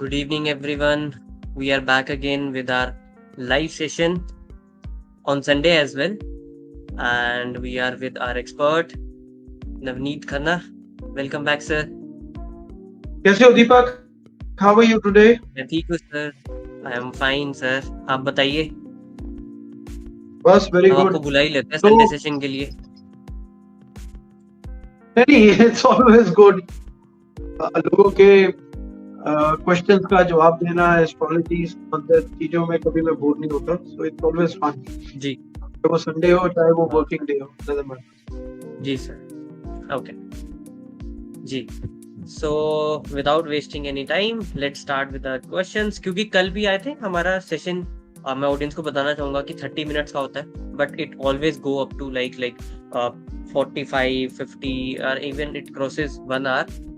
Good evening, everyone. We are back again with our live session on Sunday as well. And we are with our expert, Navneet Khanna. Welcome back, sir. कैसे हो दीपक? How are you today? मैं ठीक हूँ, sir. I am fine, sir. आप बताइए. बस very हम good. आपको बुला ही लेते हैं तो संडे सेशन के लिए. नहीं, it's always good. लोगों के क्वेश्चंस का जवाब देना, एस्ट्रोलॉजी संबंधित चीजों में कभी मैं बोर नहीं होता. So it's always fun. जी. चाहे वो संडे हो चाहे वो हाँ. वर्किंग डे हो, doesn't matter. Ji, sir. Okay. Ji. So without wasting any time, let's start with the questions. क्योंकि कल भी आए थे हमारा सेशन. मैं ऑडियंस को बताना चाहूंगा कि 30 मिनट्स का होता है, but it always go up to like 45, 50 और even it crosses 1 hour.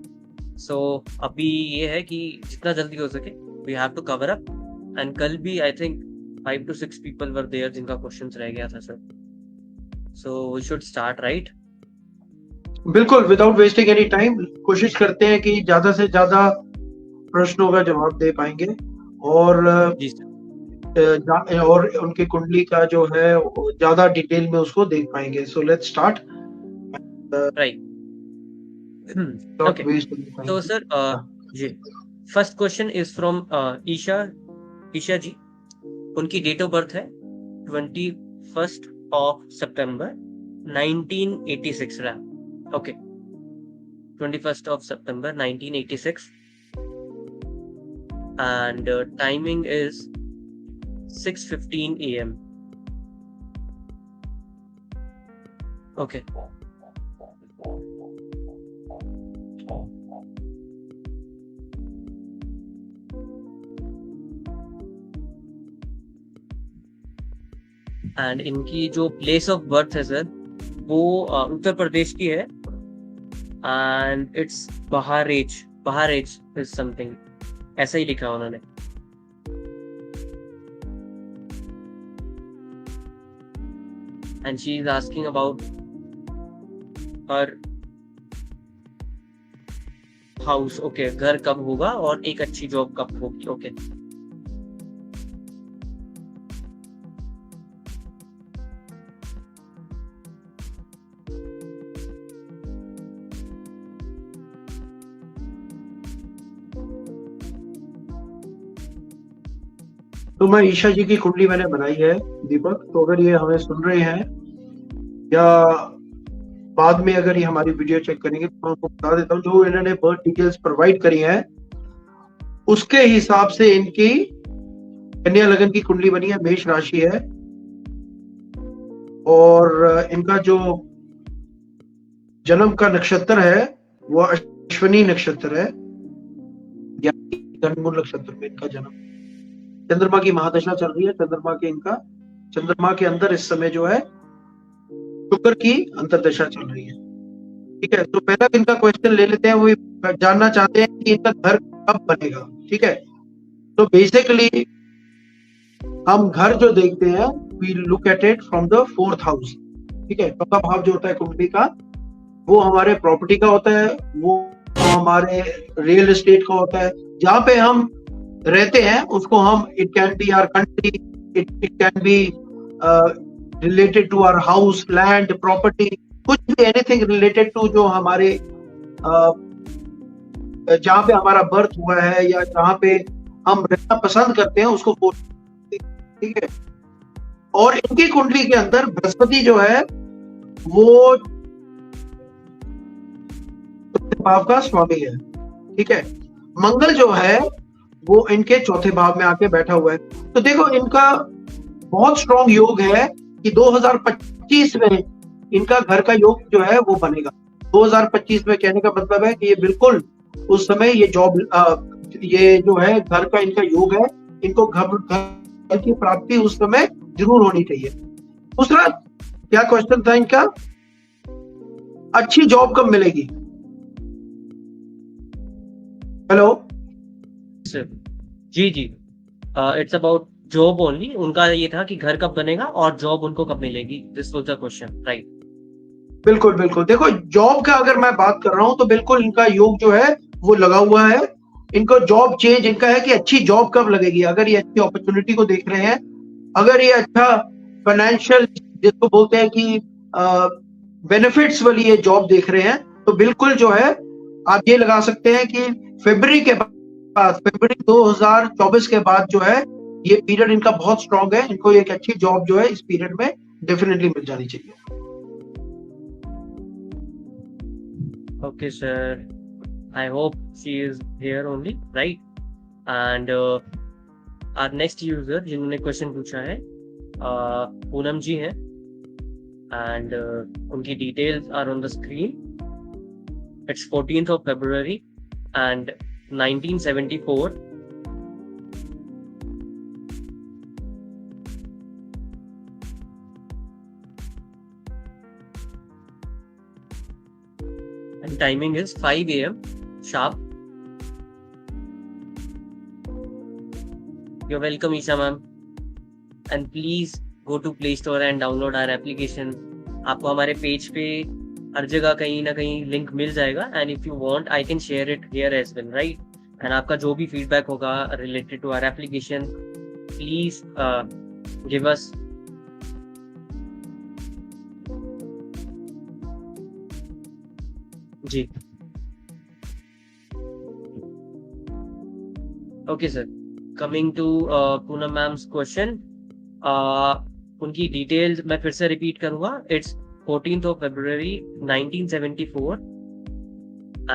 So अभी ये है कि जितना जल्दी हो सके we have to cover up. And कल भी I think 5 to 6 people were there जिनका क्वेश्चंस रह गया था, sir. So we should start, right? बिल्कुल, विदाउट वेस्टिंग एनी टाइम कोशिश करते हैं कि ज्यादा से ज्यादा प्रश्नों का जवाब दे पाएंगे और जी सर. और उनकी कुंडली का जो है ज्यादा डिटेल में उसको देख पाएंगे. So let's start. Right. Not Okay. waste any time. So sir, जी, first question is from Esha ji. उनकी डेट ऑफ बर्थ है 21st of September 1986. Okay, 21st of September 1986 and timing is 6:15 AM. Okay. And इनकी जो place of birth है sir वो उत्तर प्रदेश की है. And it's बहारेज is something, ऐसा ही लिखा उन्होंने. And she is asking about her house. Okay, घर कब होगा और एक अच्छी जॉब कब होगी. ओके. तो मैं ईशा जी की कुंडली मैंने बनाई है दीपक. तो अगर ये हमें सुन रहे हैं या बाद में अगर ये हमारी वीडियो चेक करेंगे तो मैं आपको बता देता हूँ जो इन्होंने बर्थ डिटेल्स प्रोवाइड करी हैं उसके हिसाब से इनकी कन्या लगन की कुंडली बनी है, मेष राशि है और इनका जो जन्म का नक्षत्र है वो अश्विनी नक्षत्र है या धनुर्मूल नक्षत्र में इनका जन्म. चंद्रमा की महादशा चल रही है. चंद्रमा के अंदर इस समय जो है शुक्र की अंतर्दशा चल रही है. ठीक है, तो पहला इनका क्वेश्चन ले लेते हैं. वो जानना चाहते हैं कि इनका घर कब बनेगा. ठीक है, तो बेसिकली हम घर जो देखते हैं we look at it from the 4th house. ठीक है, चौथा भाव जो होता है कुंडली का वो हमारे प्रॉपर्टी का होता है, वो हमारे रियल एस्टेट का होता है. जहाँ पे हम रहते हैं उसको हम it can be our country, it can be related to our house, land, property, कुछ भी एनीथिंग रिलेटेड टू जो हमारे जहाँ पे हमारा बर्थ हुआ है या जहाँ पे हम रहना पसंद करते हैं उसको बोलते हैं. ठीक है, और इनकी कुंडली के अंदर बृहस्पति जो है वो भाव का स्वामी है. ठीक है, मंगल जो है वो इनके चौथे भाव में आके बैठा हुआ है. तो देखो इनका बहुत स्ट्रॉन्ग योग है कि 2025 में इनका घर का योग जो है वो बनेगा. 2025 में कहने का मतलब है कि ये बिल्कुल उस समय ये जॉब ये जो है घर का इनका योग है. इनको घर की प्राप्ति उस समय जरूर होनी चाहिए. दूसरा क्या क्वेश्चन था इनका, अच्छी जॉब कब मिलेगी. हेलो जी, इट्स अबाउट जॉब ओनली. उनका ये था कि घर कब बनेगा और जॉब उनको कब मिलेगी. This was the question, right? बिल्कुल. देखो जॉब का अगर मैं बात कर रहा हूं तो बिल्कुल इनका योग जो है वो लगा हुआ है इनको जॉब चेंज इनका है कि अच्छी जॉब कब लगेगी, अगर ये अच्छी अपॉर्चुनिटी को देख रहे हैं, अगर ये अच्छा फाइनेंशियल जिसको बोलते हैं कि बेनिफिट्स वाली ये जॉब देख रहे हैं, तो बिल्कुल जो है आप ये लगा सकते हैं कि फरवरी 2024 के बाद जो है ये पीरियड इनका बहुत स्ट्रांग है, इनको एक अच्छी जॉब जो है इस पीरियड में डेफिनेटली मिल जानी चाहिए। Okay, sir. I hope she is here only, right? And our next user जिन्होंने क्वेश्चन पूछा है पूनम जी हैं, and उनकी details are on the screen. It's 14th of February and 1974. And timing is 5 a.m. sharp. You're welcome, Isha ma'am. And please go to Play Store and download our application. आपको हमारे page पे हर जगह कहीं ना कहीं link मिल जाएगा, and if you want I can share it here as well, right? And आपका जो भी फीडबैक होगा related to our application, please give us. जी, okay sir, coming to Poonam ma'am's question, उनकी डिटेल्स मैं फिर से रिपीट करूंगा। It's 14th of February 1974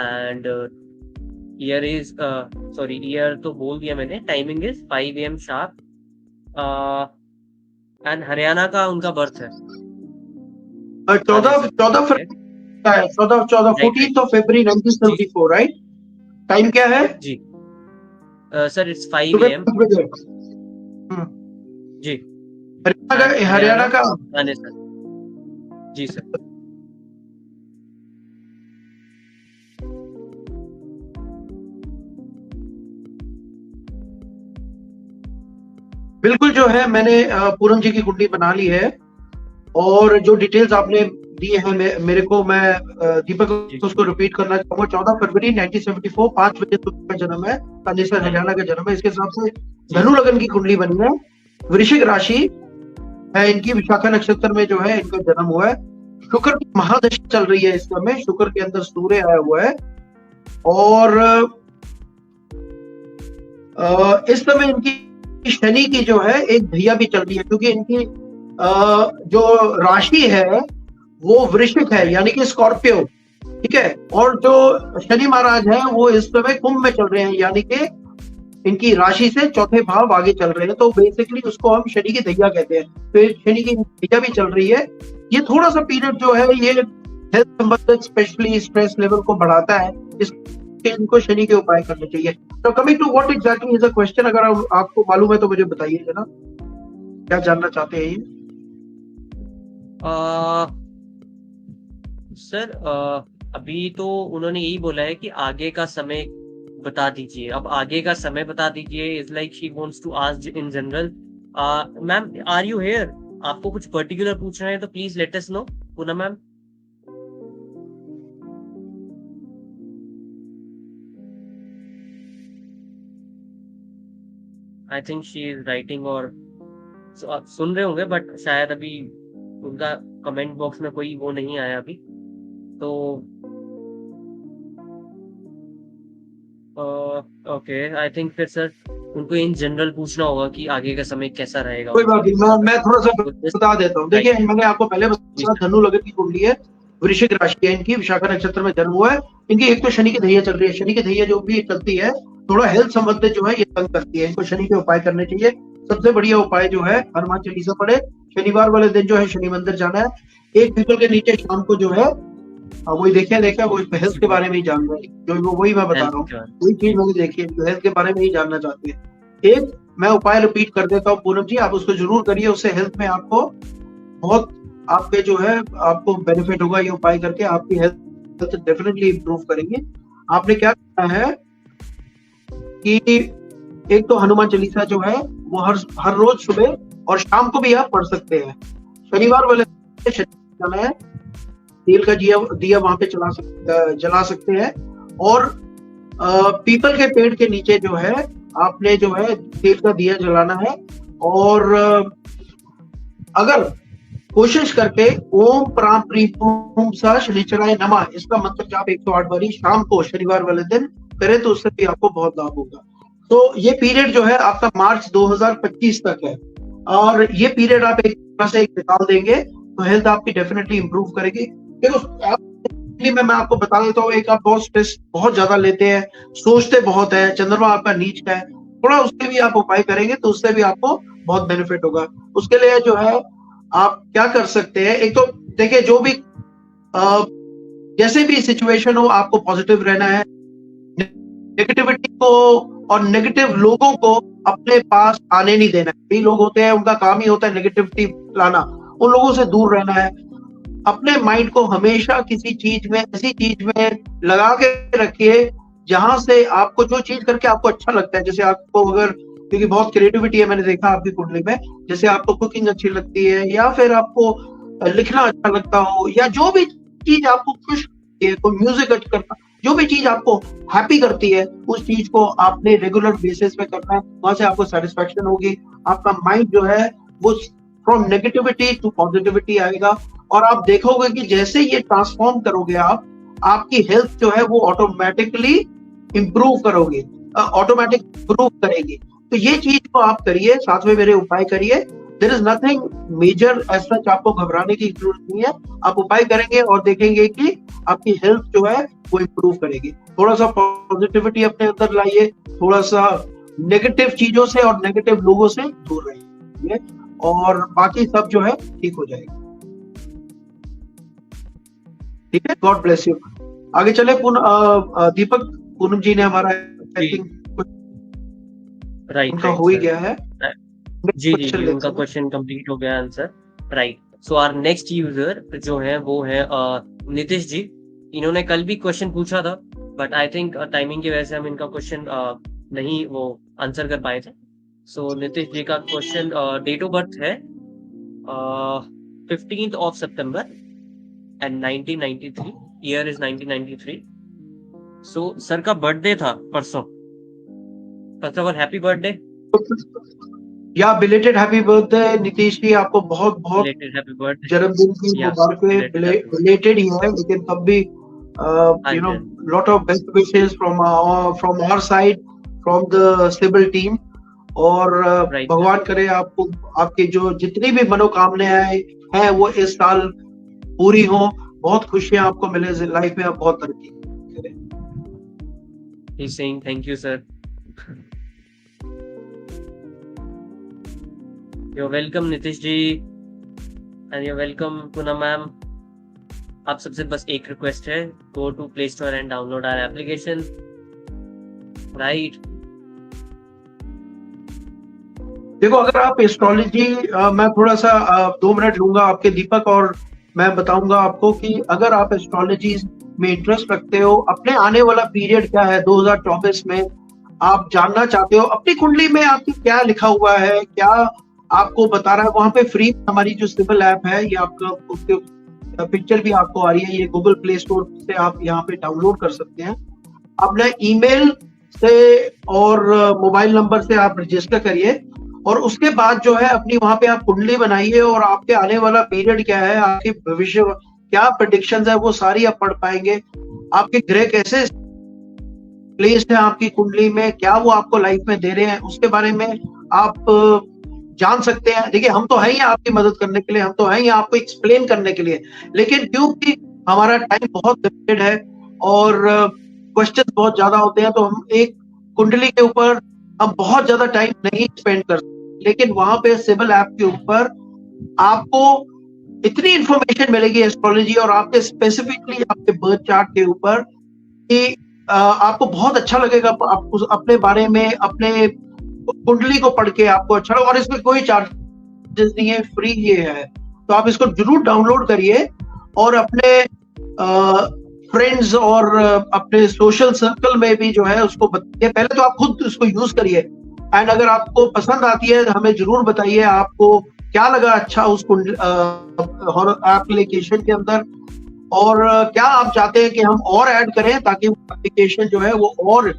and year is year तो बोल दिया मैंने, timing is 5 AM sharp, and Haryana का उनका बर्थ है 14th of February 1974, right? Time क्या है जी? सर इट्स 5 AM जी, हरियाणा का सर जी सर। बिल्कुल जो है मैंने पूनम जी की कुंडली बना ली है, और जो डिटेल्स आपने दिए हैं मेरे को, मैं दीपक उसको रिपीट करना चाहूंगा। 14 फरवरी 1974 5 बजे का जन्म है, कांदेसर हरियाणा का जन्म है। इसके हिसाब से धनु लगन की कुंडली बनी है, वृश्चिक राशि है इनकी, विशाखा नक्षत्र में जो है इनका जन्म हुआ है। शुक्र की महादशा चल रही है इस समय, शुक्र के अंदर सूर्य आया हुआ है, और इस समय इनकी शनि की जो है एक धैया भी चल रही है, क्योंकि इनकी जो राशि है वो वृश्चिक है, यानी कि स्कॉर्पियो, ठीक है। और जो शनि महाराज है वो इस समय कुंभ में चल रहे हैं, यानी कि इनकी राशि से चौथे भाव आगे चल रहे हैं, तो बेसिकली उसको हम शनि की दैया कहते हैं। तो शनि की दैया भी चल रही है। ये थोड़ा सा पीरियड जो है ये हेल्थ संबंधित स्पेशली स्ट्रेस लेवल को बढ़ाता है, इसके इनको शनि के उपाय करने चाहिए। तो coming to what exactly is the question, अगर आपको मालूम है तो मुझे बताइए जरा, क्या जानना चाहते हैं ये? सर अभी तो उन्होंने यही बोला है कि आगे का समय बता दीजिए। अब आगे का समय बता दीजिए is like she wants to ask in general. Ma'am are you here? आपको कुछ पर्टिकुलर पूछना है तो please let us know. Poonam ma'am, I think she is writing, और आप सुन रहे होंगे बट शायद अभी उनका कमेंट बॉक्स में कोई वो नहीं आया अभी, तो ओके आई थिंक फिर सर उनको इन जनरल पूछना होगा कि आगे का समय कैसा रहेगा। कोई बात नहीं, मैं थोड़ा सा बता देता हूँ। देखिए मैंने आपको पहले बताया धनु लगन की कुंडली है, वृश्चिक राशि है इनकी, विशाखा नक्षत्र में जन्म हुआ है इनकी। एक तो शनि की दैया चल रही है, शनि की दैया जो भी चलती है थोड़ा हेल्थ संबंधित जो है ये तंग करती है, इनको शनि के उपाय करने चाहिए। सबसे बढ़िया उपाय जो है हनुमान चालीसा पढ़े, शनिवार वाले दिन जो है शनि मंदिर जाना है, एक पीपल के नीचे शाम को जो है वही देखिए वो हेल्थ के बारे में ही जान रहे हैं, जो वही मैं बता रहा हूँ, वही चीज मैंने देखी है, हेल्थ के बारे में ही जानना चाहती है। एक मैं उपाय रिपीट कर देता हूँ पूनम जी, आप उसको जरूर करिए, उससे हेल्थ में आपको बहुत आपके जो है आपको बेनिफिट होगा। ये उपाय करके आपकी हेल्थ डेफिनेटली इंप्रूव करेंगे। आपने क्या करना है कि एक तो हनुमान चालीसा जो है वो हर रोज सुबह और शाम को भी आप पढ़ सकते हैं। शनिवार वाले जाना है, तेल का दिया वहां पे जला सकते हैं, और पीपल के पेड़ के नीचे जो है आपने जो है तेल का दिया जलाना है, और अगर कोशिश करके ओम प्राम प्रीम सा शनिचराय नमः इसका मंत्र जाप 108 बारी शाम को शनिवार वाले दिन करें तो उससे भी आपको बहुत लाभ होगा। तो ये पीरियड जो है आपका मार्च 2025 तक है, और ये पीरियड आप एक तरह से निकाल देंगे तो हेल्थ आपकी डेफिनेटली इंप्रूव करेगी। देखो मैं आपको बता देता हूँ, एक आप बहुत स्ट्रेस बहुत ज्यादा लेते हैं, सोचते बहुत है, चंद्रमा आपका नीच का है, थोड़ा उसके भी आप उपाय करेंगे तो उससे भी आपको बहुत बेनिफिट होगा। उसके लिए जो है आप क्या कर सकते हैं, एक तो देखिए जो भी जैसे भी सिचुएशन हो आपको पॉजिटिव रहना है, नेगेटिविटी को और नेगेटिव लोगों को अपने पास आने नहीं देना है। कई लोग होते हैं उनका काम ही होता है नेगेटिविटी लाना, उन लोगों से दूर रहना है। अपने माइंड को हमेशा किसी चीज में, ऐसी चीज में लगा के रखिए जहां से आपको जो चीज करके आपको अच्छा लगता है। जैसे आपको अगर, क्योंकि बहुत क्रिएटिविटी है मैंने देखा आपकी कुंडली में, जैसे आपको कुकिंग अच्छी लगती है या फिर आपको लिखना अच्छा लगता हो, या जो भी चीज आपको खुश करती है, कोई म्यूजिक अच्छा करता, जो भी चीज आपको हैप्पी करती है उस चीज को आपने रेगुलर बेसिस पे करना है, वहां से आपको सेटिस्फेक्शन होगी। आपका माइंड जो है वो फ्रॉम नेगेटिविटी टू पॉजिटिविटी आएगा, और आप देखोगे कि जैसे ये ट्रांसफॉर्म करोगे आप, आपकी हेल्थ जो है वो ऑटोमेटिकली इंप्रूव करोगे, ऑटोमेटिक इंप्रूव करेगी। तो ये चीज को आप करिए, साथ में मेरे उपाय करिए। There is nothing major as such, आपको घबराने की जरूरत नहीं है। आप उपाय करेंगे और देखेंगे कि आपकी हेल्थ जो है वो इंप्रूव करेगी। थोड़ा सा पॉजिटिविटी अपने अंदर लाइए, थोड़ा सा नेगेटिव चीजों से और नेगेटिव लोगों से दूर रहिए, और बाकी सब जो है ठीक हो जाएगा। ठीक है, गॉड ब्लेस यू। आगे चले। दीपक, पूनम जी ने हमारा राइट उनका हो ही गया है। जी जी जी, उनका क्वेश्चन कंप्लीट हो गया answer. Right, so our next user जो है वो है नितिश जी। इन्होंने कल भी क्वेश्चन पूछा था, बट आई थिंक टाइमिंग की वजह से हम इनका क्वेश्चन नहीं वो आंसर कर पाए थे। सो नितिश जी का क्वेश्चन, डेट ऑफ बर्थ है 15th of September and 1993, year is 1993। So sir का बर्थडे था परसों। First of all happy birthday. या belated happy birthday Nitish ji, आपको बहुत बहुत बिलेटेड हैप्पी बर्थडे। जन्मदिन की मुबारक। बिलेटेड ही है लेकिन तब भी you know lot of best wishes from our side, from the civil team. और भगवान करे आपको, आपके जो जितनी भी मनोकामनाएं हैं वो इस साल पूरी हो, बहुत खुशियां आपको मिले लाइफ में, आप बहुत तरक्की करें। He's saying thank you sir. You're welcome Nitish ji, and you're welcome Poonam ma'am. आप सबसे बस एक रिक्वेस्ट है, go to Play Store and download our application, right? देखो, अगर आप एस्ट्रोलॉजी, मैं थोड़ा सा 2 मिनट लूंगा आपके दीपक, और मैं बताऊंगा आपको कि अगर आप एस्ट्रोलॉजी में इंटरेस्ट रखते हो, अपने आने वाला पीरियड क्या है 2024 में, आप जानना चाहते हो अपनी कुंडली में आपकी क्या लिखा हुआ है, क्या आपको बता रहा है, वहां पे फ्री हमारी जो सिविल ऐप है, ये आपका उसके पिक्चर भी आपको आ रही है, ये गूगल प्ले स्टोर से आप यहाँ पे डाउनलोड कर सकते हैं। अपने ईमेल से और मोबाइल नंबर से आप रजिस्टर करिए, और उसके बाद जो है अपनी वहां पे आप कुंडली बनाइए, और आपके आने वाला पीरियड क्या है, आपके भविष्य क्या प्रेडिक्शंस है, वो सारी आप पढ़ पाएंगे। आपके ग्रह कैसे प्लेस्ड है आपकी कुंडली में, क्या वो आपको लाइफ में दे रहे हैं, उसके बारे में आप जान सकते हैं। देखिए, हम तो है ही आपकी मदद करने के लिए, हम तो है ही आपको एक्सप्लेन करने के लिए, लेकिन क्योंकि हमारा टाइम बहुत लिमिटेड है और क्वेश्चंस बहुत ज्यादा होते हैं, तो हम एक कुंडली के ऊपर हम बहुत ज्यादा टाइम नहीं स्पेंड कर सकते। लेकिन वहां पे सिविल ऐप के ऊपर आपको इतनी इंफॉर्मेशन मिलेगी एस्ट्रोलॉजी और आपके स्पेसिफिकली आपके बर्थ चार्ट के ऊपर कि आपको बहुत अच्छा लगेगा। आपको अपने बारे में, अपने कुंडली को पढ़ के आपको अच्छा लगेगा, और इसमें कोई चार्जेस नहीं है, फ्री ये है। तो आप इसको जरूर डाउनलोड करिए और अपने फ्रेंड्स और अपने सोशल सर्कल में भी जो है उसको बताइए। पहले तो आप खुद इसको यूज करिए, एंड अगर आपको पसंद आती है हमें जरूर बताइए आपको क्या लगा अच्छा उस एप्लीकेशन के अंदर। और क्या आप चाहते हैं कि हम और ऐड करें ताकि एप्लीकेशन जो है वो और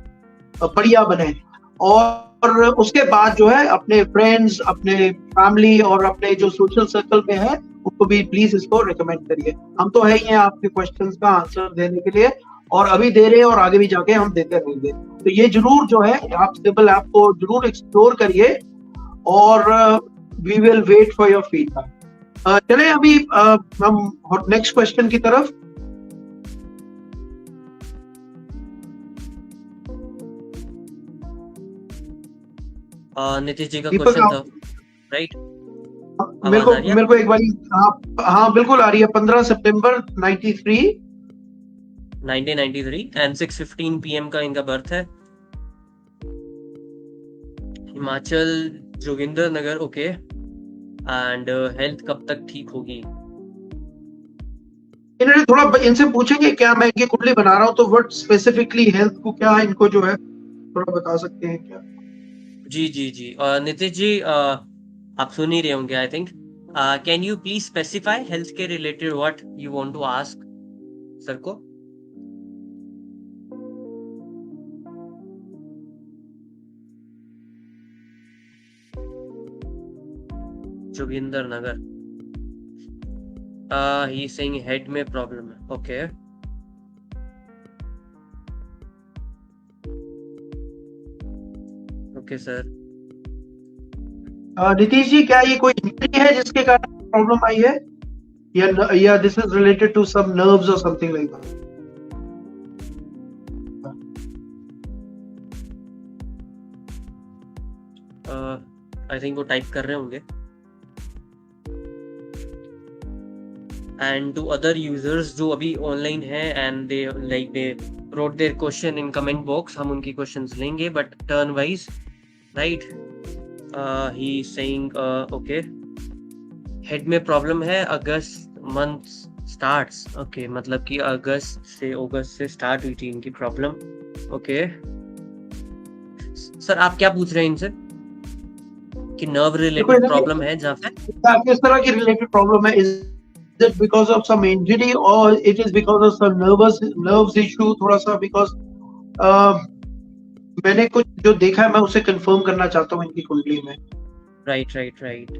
बढ़िया बने, और उसके बाद जो है अपने फ्रेंड्स, अपने फैमिली और अपने जो सोशल सर्कल में है उनको भी प्लीज इसको रिकमेंड करिए। हम तो है ही हैं आपके क्वेश्चंस का आंसर देने के लिए, और अभी दे रहे हैं और आगे भी जाके हम देते रहेंगे। तो ये जरूर जो है आप स्टेबल ऐप को जरूर एक्सप्लोर करिए, और we will wait for your feedback. चले अभी हम नेक्स्ट क्वेश्चन की तरफ। नीतीश जी का दीपक क्वेश्चन था, आप, राइट? मेरे आवाज आ रही है? को एक बार, हाँ बिल्कुल आ रही है। 15 सितंबर 93। 1993 एंड 6:15 PM का इनका बर्थ है। हिमाचल, जोगिंदर नगर, ओके। एंड हेल्थ कब तक ठीक होगी? इन्होंने थोड़ा इनसे पूछेंगे क्या, मैं इनकी कुंडली बना रहा हूँ तो व्हाट स्पेसिफिकली हेल्थ को क्या इनको जो है थोड़ा बता सकते हैं क्या? जी जी जी, नीतीश जी, आप सुन ही रहे होंगे I think. Can you please specify health के related what you want to ask sir को? Joginder Nagar, he saying head में प्रॉब्लम है, okay. Okay sir. Nitish ji, क्या ये कोई इंजरी है जिसके कारण प्रॉब्लम आई है, या this is related to some nerves और something like that? I think वो टाइप कर रहे होंगे। एंड टू अदर यूजर्स जो अभी ऑनलाइन है and they wrote their question in comment box, हम उनकी questions लेंगे but turn wise, right? He saying okay, head में प्रॉब्लम है, अगस्त मंथ स्टार्ट्स, ओके, मतलब कि अगस्त से स्टार्ट हुई थी इनकी प्रॉब्लम, ओके। सर आप क्या पूछ रहे हैं इनसे कि नर्व रिलेटेड प्रॉब्लम है जहाँ पे? किस तरह की रिलेटेड प्रॉब्लम है? Is it because of some injury or it is because of some nerves issue? थोड़ा सा बिकॉज मैंने कुछ जो देखा है मैं उसे कंफर्म करना चाहता हूँ इनकी कुंडली में। Right right right.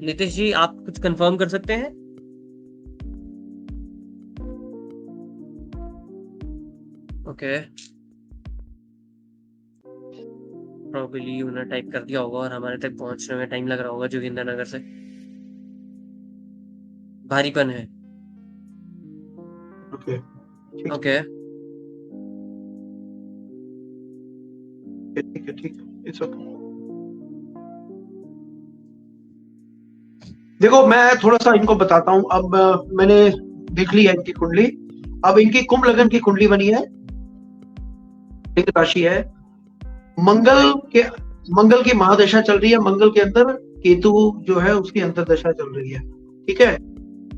Nitish ji आप कुछ कंफर्म कर सकते हैं? ओके, प्रोबेबली उन्होंने टाइप कर दिया होगा और हमारे तक पहुंचने में टाइम लग रहा होगा जोगिंदर नगर से। भारीपन है, ओके ओके। ठीक है, ठीक है, इट्स ओके। देखो मैं थोड़ा सा इनको बताता हूँ। अब मैंने देख ली है इनकी कुंडली। अब इनकी कुंभ लगन की कुंडली बनी है, एक राशि है, मंगल की महादशा चल रही है, मंगल के अंदर केतु जो है उसकी अंतर्दशा चल रही है, ठीक है।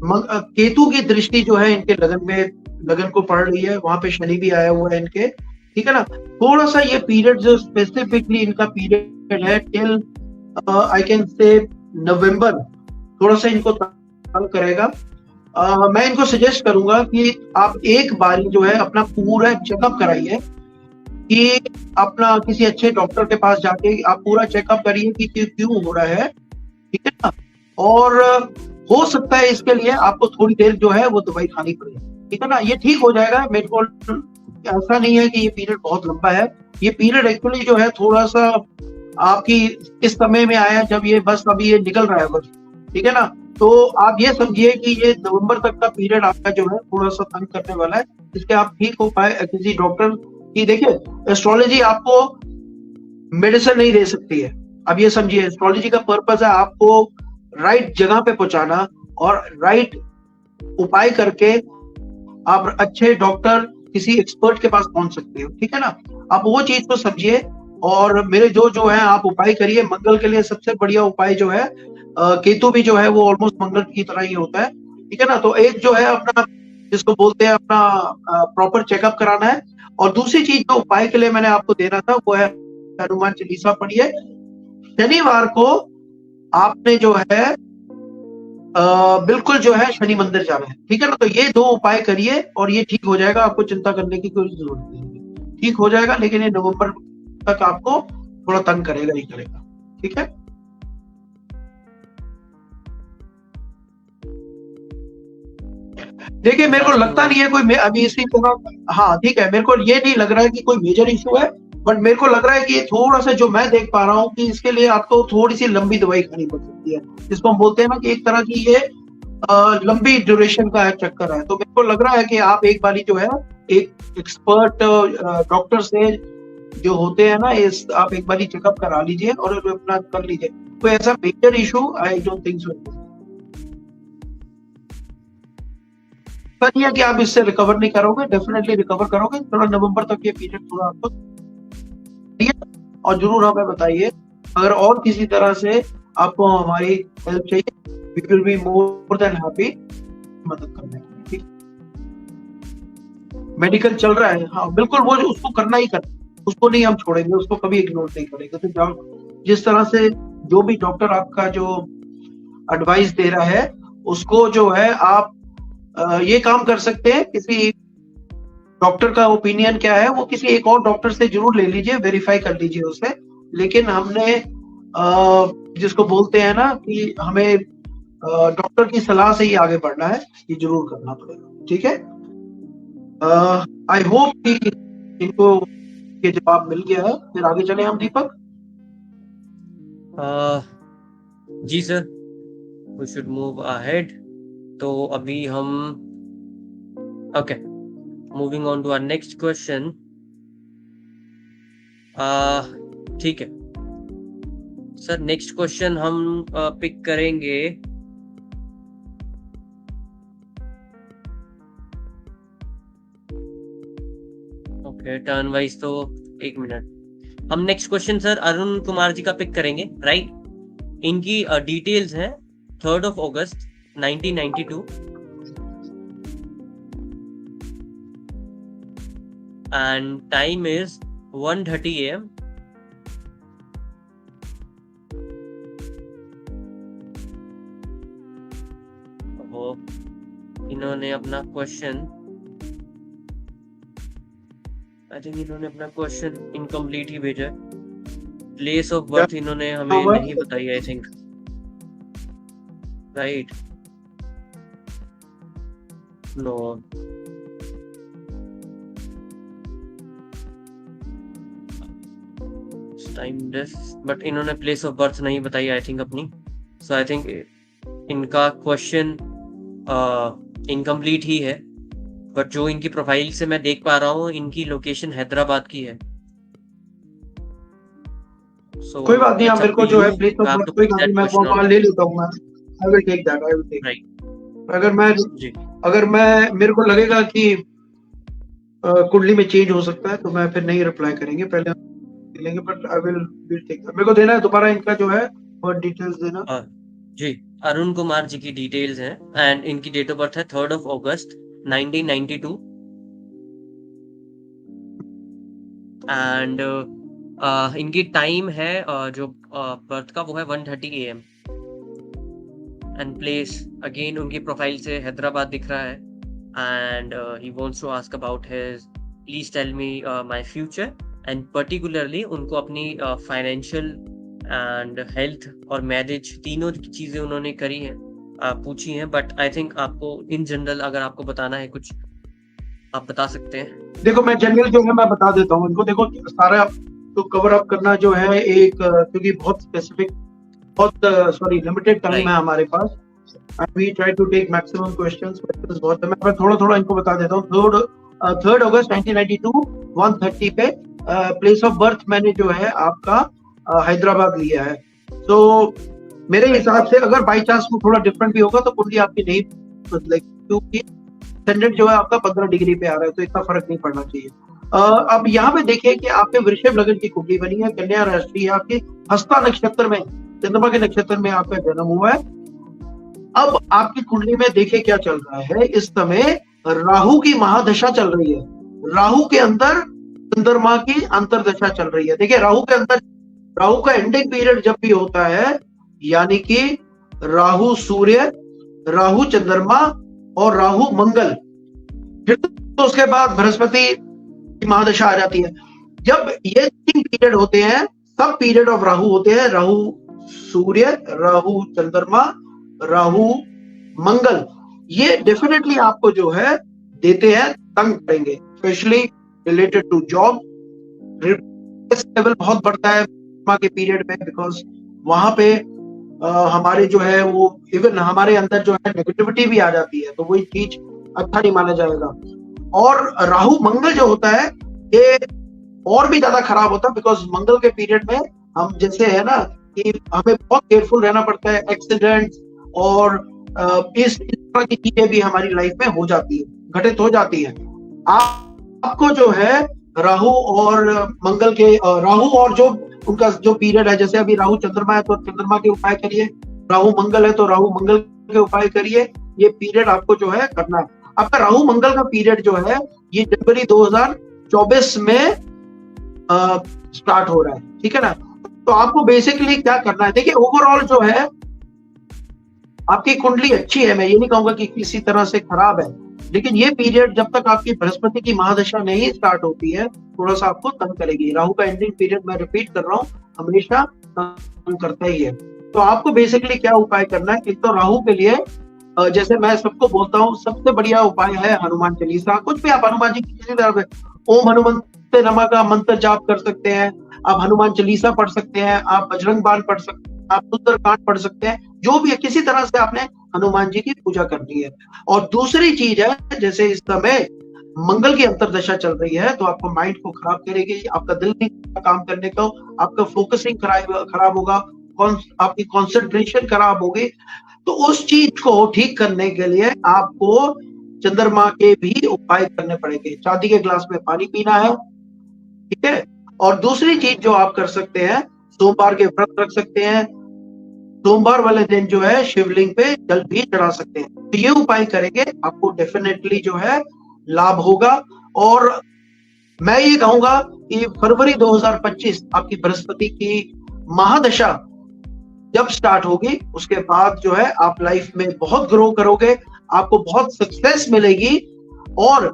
केतु की दृष्टि जो है इनके लगन को पड़ रही है, वहां पे शनि भी आया हुआ है इनके, ठीक है ना। थोड़ा सा ये पीरियड जो स्पेसिफिकली इनका पीरियड है टिल आई कैन से नवंबर, थोड़ा सा इनको तंग करेगा। मैं इनको सजेस्ट करूंगा कि आप एक बारी जो है अपना पूरा चेकअप कराइए, कि अपना किसी अच्छे डॉक्टर के पास जाके आप पूरा चेकअप करिए कि क्यों हो रहा है, ठीक है ना। और हो सकता है इसके लिए आपको थोड़ी देर जो है वो दवाई खानी पड़े, ठीक है ना। ये ठीक हो जाएगा। मेरे को ऐसा नहीं है कि ये पीरियड बहुत लंबा है, ये पीरियड एक्चुअली जो है थोड़ा सा आपकी इस समय में आया जब ये बस अभी ये निकल रहा है बस, ठीक है ना। तो आप ये समझिए कि ये नवंबर तक का पीरियड आपका जो है थोड़ा सा तंग करने वाला है, जिसके आप ठीक हो पाए किसी डॉक्टर की। देखिए एस्ट्रोलॉजी आपको मेडिसिन नहीं दे सकती है। अब ये समझिए एस्ट्रोलॉजी का पर्पस है आपको राइट जगह पे पहुंचाना और राइट उपाय करके आप अच्छे डॉक्टर किसी एक्सपर्ट के पास पहुंच सकते हो, ठीक है ना। आप वो चीज को समझिए और मेरे जो है आप उपाय करिए। मंगल के लिए सबसे बढ़िया उपाय जो है, केतु भी जो है वो ऑलमोस्ट मंगल की तरह ही होता है, ठीक है ना। तो एक जो है अपना जिसको बोलते हैं अपना प्रॉपर चेकअप कराना है, और दूसरी चीज जो उपाय के लिए मैंने आपको देना था वो है हनुमान चालीसा पढ़िए। शनिवार को आपने जो है बिल्कुल जो है शनि मंदिर जाना है, ठीक है ना। तो ये 2 उपाय करिए और ये ठीक हो जाएगा, आपको चिंता करने की कोई जरूरत नहीं है, ठीक हो जाएगा। लेकिन ये नवंबर तक आपको थोड़ा तंग करेगा ही करेगा, ठीक है। देखिए मेरे को लगता नहीं है कोई अभी इसी तरह, हाँ ठीक है, मेरे को ये नहीं लग रहा है कि कोई मेजर इशू है, बट मेरे को लग रहा है कि थोड़ा सा जो मैं देख पा रहा हूँ कि इसके लिए आपको थोड़ी सी लंबी दवाई खानी पड़ सकती है, जिसको हम बोलते हैं ना कि एक तरह की ये लंबी ड्यूरेशन का चक्कर है। तो मेरे को लग रहा है कि आप एक बारी जो है एक एक्सपर्ट डॉक्टर से जो होते हैं ना, इस आप एक बारी चेकअप करा लीजिए और अपना कर लीजिए। कोई ऐसा major issue I don't think so. नहीं है कि आप इससे रिकवर नहीं करोगे, डेफिनेटली रिकवर करोगे। थोड़ा नवंबर तक ये पीरियड थोड़ा आपको, और जरूर हमें बताइए अगर और किसी तरह से आपको हमारी हेल्प चाहिए, we will be more than happy मदद करने के लिए, ठीक। मेडिकल चल रहा है, हाँ बिल्कुल, वो उसको करना ही करना, उसको नहीं हम छोड़ेंगे, उसको कभी इग्नोर नहीं करेंगे। तो जिस तरह से जो भी डॉक्टर आपका जो एडवाइस दे रहा है उसको जो है आप ये काम कर सकते हैं, किसी डॉक्टर का ओपिनियन क्या है वो किसी एक और डॉक्टर से जरूर ले लीजिए, वेरीफाई कर लीजिए उसे। लेकिन हमने जिसको बोलते हैं ना कि हमें डॉक्टर की सलाह से ही आगे बढ़ना है, ये जरूर करना पड़ेगा, ठीक है। आई होप कि इनको ये जवाब मिल गया है। फिर आगे चले हम दीपक। जी sir, we should move ahead. तो अभी हम okay, moving on to our next question. ठीक है सर, नेक्स्ट क्वेश्चन हम पिक करेंगे। ओके, टर्न वाइज तो 1 मिनट। हम next question sir Arun Kumar ji का पिक करेंगे, राइट। इनकी डिटेल्स हैं 3rd of August 1992 and time is 1:30 AM. वो इन्होंने अपना क्वेश्चन, आई थिंक इन्होंने अपना क्वेश्चन इनकम्प्लीट ही भेजा है। प्लेस ऑफ बर्थ इन्होंने हमें नहीं बताई, I think, right. No, time death, but इन्होंने प्लेस ऑफ बर्थ नहीं बताई आई थिंक अपनी। सो आई थिंक इनका क्वेश्चन इनकम्प्लीट ही है। बट जो इनकी प्रोफाइल से मैं देख पा रहा हूँ, इनकी लोकेशन हैदराबाद की है। So, कोई बात नहीं, आप मेरे को जो है प्लीज, कोई बात नहीं, मैं वो ले लेता हूँ, I will take that, I will take. Right, अगर मैं मेरे को लगेगा कि कुंडली में चेंज हो सकता है तो मैं फिर नहीं रिप्लाई करेंगे, पहले लेंगे, but I will take that. मेरे को देना है दोबारा इनका जो है और डिटेल्स देना। जी, अरुण कुमार जी की डिटेल्स हैं एंड इनकी डेट ऑफ बर्थ है 3rd of August 1992 एंड इनकी टाइम है जो बर्थ का वो है 1:30 AM एंड प्लेस अगेन उनकी प्रोफाइल से हैदराबाद दिख रहा है and he wants to ask about his please tell me my future and particularly उनको अपनी फाइनेंशियल एंड हेल्थ और मैरिज तीनों चीजें उन्होंने करी हैं, पूछी हैं। बट आई थिंक आपको इन जनरल अगर आपको बताना है कुछ, आप बता सकते हैं। देखो मैं जनरल जो है मैं बता देता हूँ इनको। देखो सारा तो कवर अप करना जो है एक, क्योंकि बहुत स्पेसिफिक, बहुत सॉरी लिमिटेड टाइम है हमारे पास, and we try to take maximum questions बहुत है। मैं थोड़ा थोड़ा इनको बता देता हूँ। 3rd August 1992 1:30 पे प्लेस ऑफ बर्थ मैंने जो है आपका हैदराबाद लिया है। तो मेरे हिसाब से अगर बाई चांस वो थोड़ा डिफरेंट भी होगा तो कुंडली आपकी नहीं बदलेगी, क्योंकि स्टैंडर्ड जो है आपका 15 डिग्री पे आ रहा है, तो इतना फर्क नहीं पड़ना चाहिए। अब यहाँ पे देखिए कि आपके वृषभ लग्न की कुंडली बनी है, कन्या राशि आपकी हस्ता नक्षत्र में, चंद्रमा के नक्षत्र में आपका जन्म हुआ है। अब आपकी कुंडली में देखिए क्या चल रहा है, इस समय राहु की महादशा चल रही है, राहु के अंदर चंद्रमा की अंतरदशा चल रही है। देखिए राहु के अंदर, राहु का एंडिंग पीरियड जब भी होता है, यानी कि राहु सूर्य राहु चंद्रमा और राहु मंगल, फिर तो उसके बाद बृहस्पति की महादशा आ जाती है। जब ये 3 पीरियड होते हैं, सब पीरियड ऑफ राहु होते हैं, राहु सूर्य, राहु चंद्रमा, राहु मंगल, ये डेफिनेटली आपको जो है देते हैं, तंग करेंगे, specially related to job. Level बहुत बढ़ता है के पीरियड में, बिकॉज वहां पे हमारे जो है वो इवन हमारे अंदर जो है नेगेटिविटी भी आ जाती है, तो वही चीज अच्छा नहीं माना जाएगा। और राहु मंगल जो होता है ये और भी ज्यादा खराब होता है, बिकॉज मंगल के पीरियड में हम जैसे है ना कि हमें बहुत केयरफुल रहना पड़ता है, एक्सीडेंट और इस तरह की चीजें भी हमारी लाइफ में हो जाती है, घटित हो जाती है। आपको जो है राहु और मंगल के राहु और जो उनका जो पीरियड है, जैसे अभी राहु चंद्रमा है तो चंद्रमा के उपाय करिए, राहु मंगल है तो राहु मंगल के उपाय करिए, ये पीरियड आपको जो है करना है। आपका राहु मंगल का पीरियड जो है ये जनवरी 2024 में स्टार्ट हो रहा है, ठीक है ना। तो आपको बेसिकली क्या करना है, देखिए ओवरऑल जो है आपकी कुंडली अच्छी है, मैं ये नहीं कहूंगा कि किसी तरह से खराब है, लेकिन ये पीरियड जब तक आपकी बृहस्पति की महादशा नहीं स्टार्ट होती है थोड़ा सा आपको तंग करेगी। राहु का एंडिंग पीरियड मैं रिपीट कर रहा हूँ हमेशा तंग करता ही है। तो आपको बेसिकली क्या उपाय करना है, एक तो राहु के लिए जैसे मैं सबको बोलता हूँ सबसे बढ़िया उपाय है हनुमान चालीसा। कुछ भी आप हनुमान जी की किसी तरह से ओम हनुमंते नमः का मंत्र जाप कर सकते हैं, आप हनुमान चालीसा पढ़ सकते हैं, आप बजरंग बाण पढ़ सकते हैं, आप सुंदरकांड पढ़ सकते हैं, जो भी है किसी तरह से आपने हनुमान जी की पूजा करनी है। और दूसरी चीज है, जैसे इस समय मंगल की अंतरदशा चल रही है तो आपको माइंड को खराब करेगी, आपका दिल नहीं काम करने का, आपका फोकसिंग खराब होगा, आपकी कंसंट्रेशन खराब होगी। तो उस चीज को ठीक करने के लिए आपको चंद्रमा के भी उपाय करने पड़ेंगे। चांदी के ग्लास में पानी पीना है, ठीक है। और दूसरी चीज जो आप कर सकते हैं, सोमवार के व्रत रख सकते हैं, सोमवार वाले दिन जो है शिवलिंग पे जल भी चढ़ा सकते हैं। तो ये उपाय करेंगे आपको डेफिनेटली जो है लाभ होगा। और मैं ये कहूंगा कि फरवरी 2025 आपकी बृहस्पति की महादशा जब स्टार्ट होगी उसके बाद जो है आप लाइफ में बहुत ग्रो करोगे, आपको बहुत सक्सेस मिलेगी और